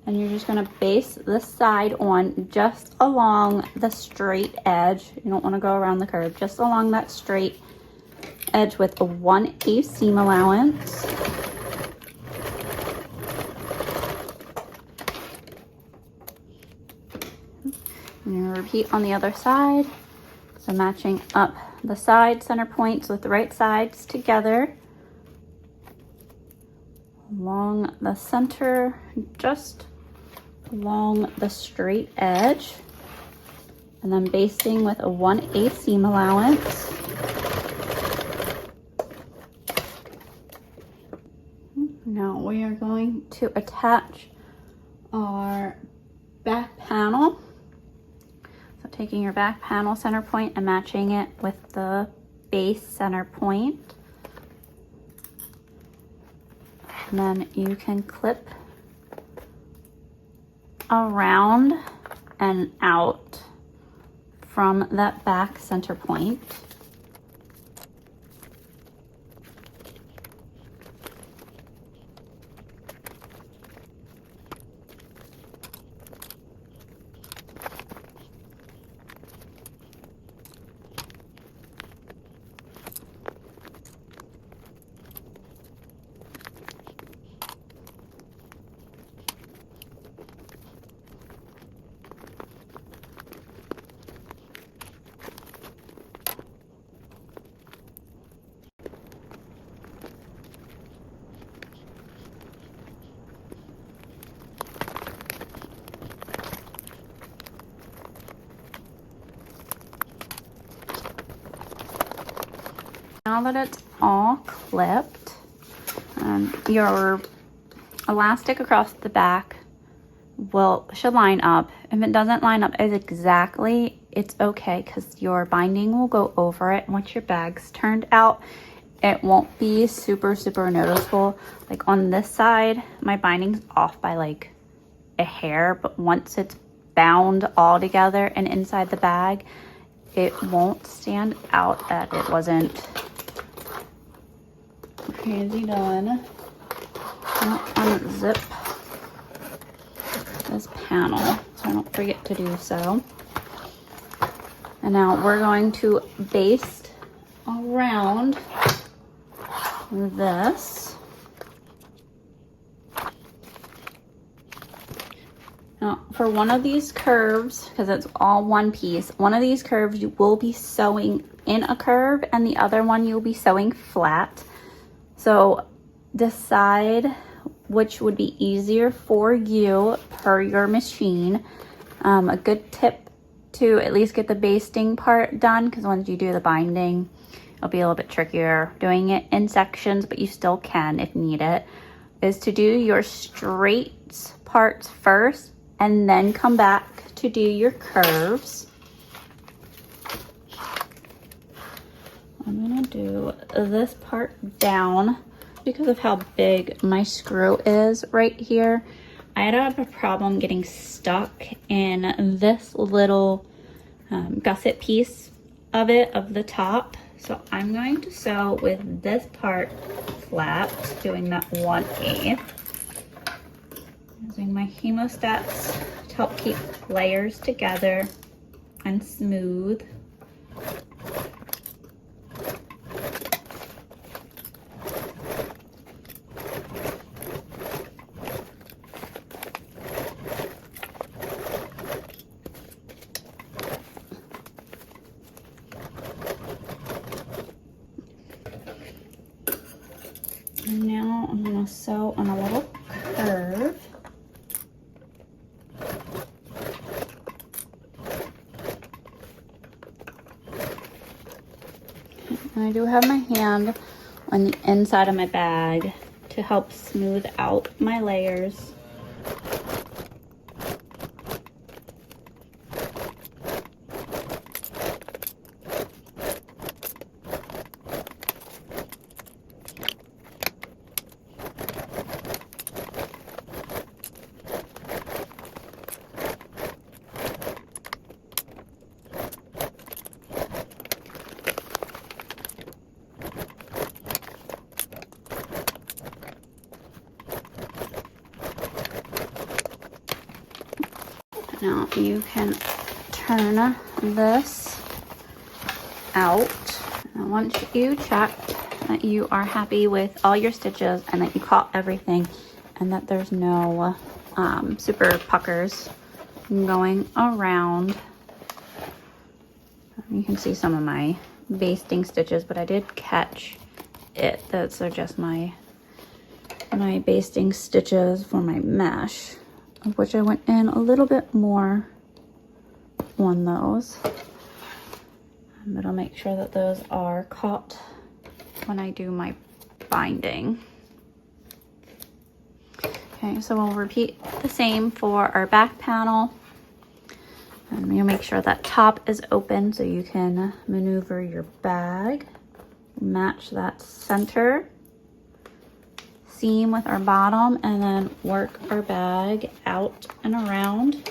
And you're just going to base the side on just along the straight edge. You don't want to go around the curve, just along that straight edge with a 1/8 seam allowance. And you repeat on the other side. So matching up the side center points with the right sides together. Along the center, just along the straight edge. and then basting with a 1/8 seam allowance. Now we are going to attach our back panel. So taking your back panel center point and matching it with the base center point. And then you can clip around and out from that back center point. Now that it's all clipped, your elastic across the back should line up. If it doesn't line up as exactly, it's okay, because your binding will go over it. Once your bag's turned out, it won't be super noticeable. Like on this side, my binding's off by like a hair, but once it's bound all together and inside the bag, it won't stand out that it wasn't crazy done. I'll unzip this panel so I don't forget to do so. And now we're going to baste around this. Now for one of these curves, because it's all one piece, one of these curves you will be sewing in a curve and the other one you'll be sewing flat. So decide which would be easier for you per your machine. A good tip to at least get the basting part done, because once you do the binding, it'll be a little bit trickier doing it in sections, but you still can if needed, is to do your straight parts first and then come back to do your curves. I'm gonna do this part down because of how big my screw is right here. I had a problem getting stuck in this little gusset piece of the top. So I'm going to sew with this part flat, doing that 1/8. Using my hemostats to help keep layers together and smooth. And now I'm going to sew on a little curve. And I do have my hand on the inside of my bag to help smooth out my layers. Now you can turn this out. And once you check that you are happy with all your stitches and that you caught everything and that there's no super puckers going around, you can see some of my basting stitches, but I did catch it. Those are just my basting stitches for my mesh, of which I went in a little bit more on those. But I'll make sure that those are caught when I do my binding. Okay, so we'll repeat the same for our back panel. And you'll make sure that top is open so you can maneuver your bag. Match that center seam with our bottom and then work our bag out and around.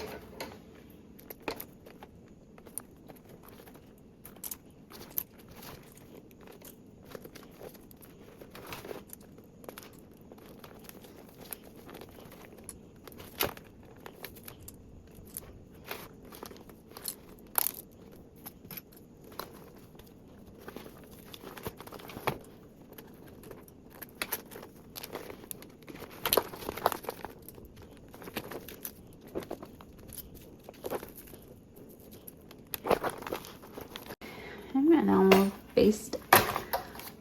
And now we'll baste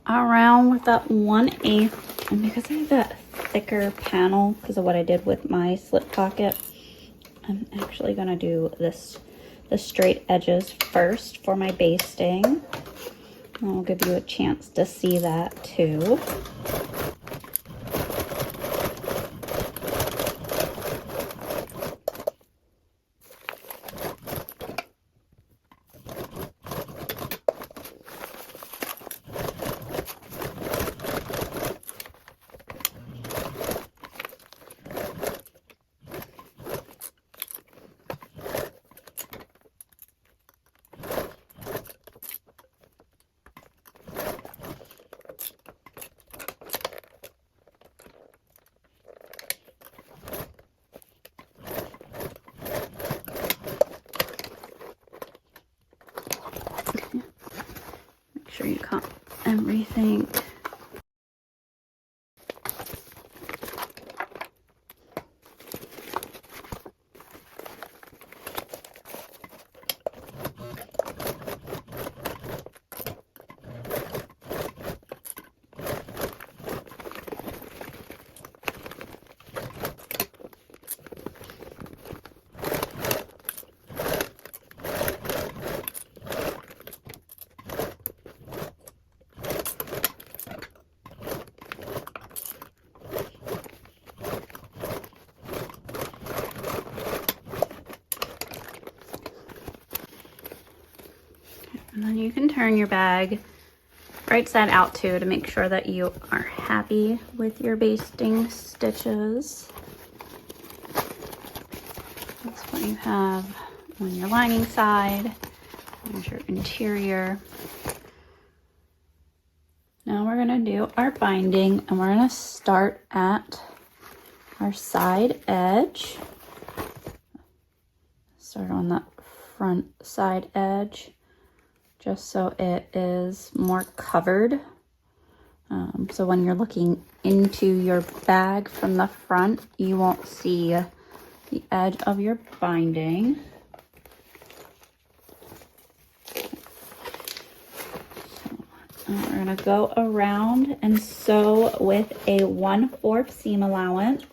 around with that 1/8. And because I have that thicker panel, because of what I did with my slip pocket, I'm actually gonna do the straight edges first for my basting. And I'll give you a chance to see that too. Make sure you cut everything. And then you can turn your bag right side out too to make sure that you are happy with your basting stitches. That's what you have on your lining side. There's your interior. Now we're gonna do our binding and we're gonna start at our side edge. Start on that front side edge, just so it is more covered. So when you're looking into your bag from the front, you won't see the edge of your binding. We're gonna go around and sew with a 1/4 seam allowance.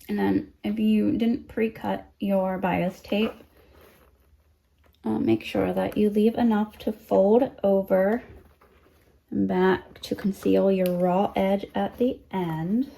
And then if you didn't pre-cut your bias tape, make sure that you leave enough to fold over and back to conceal your raw edge at the end.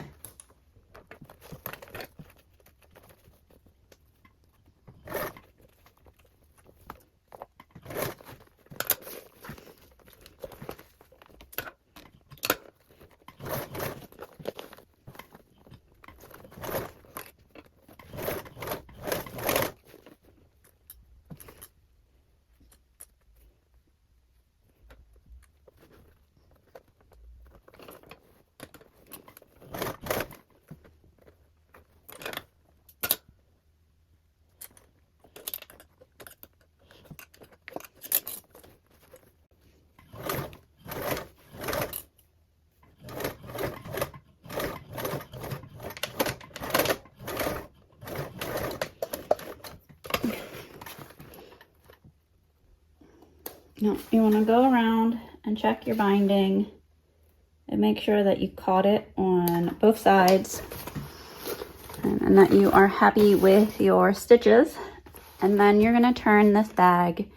Now you want to go around and check your binding and make sure that you caught it on both sides and that you are happy with your stitches. And then you're going to turn this bag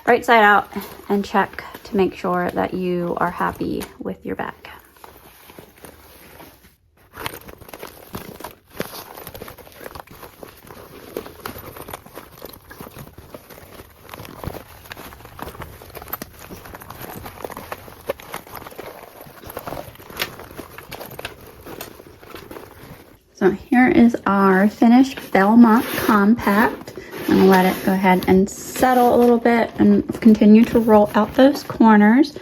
right side out and check to make sure that you are happy with your bag. So here is our finished Belmont compact. I'm gonna let it go ahead and settle a little bit and continue to roll out those corners.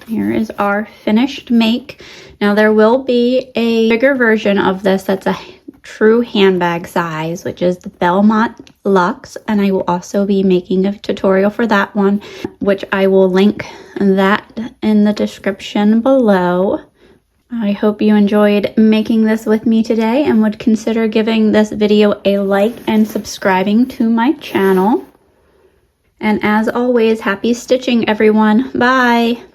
Here is our finished make. Now there will be a bigger version of this that's a true handbag size, which is the Belmont Luxe, and I will also be making a tutorial for that one, which I will link that in the description below. I hope you enjoyed making this with me today and would consider giving this video a like and subscribing to my channel. And as always, happy stitching, everyone. Bye!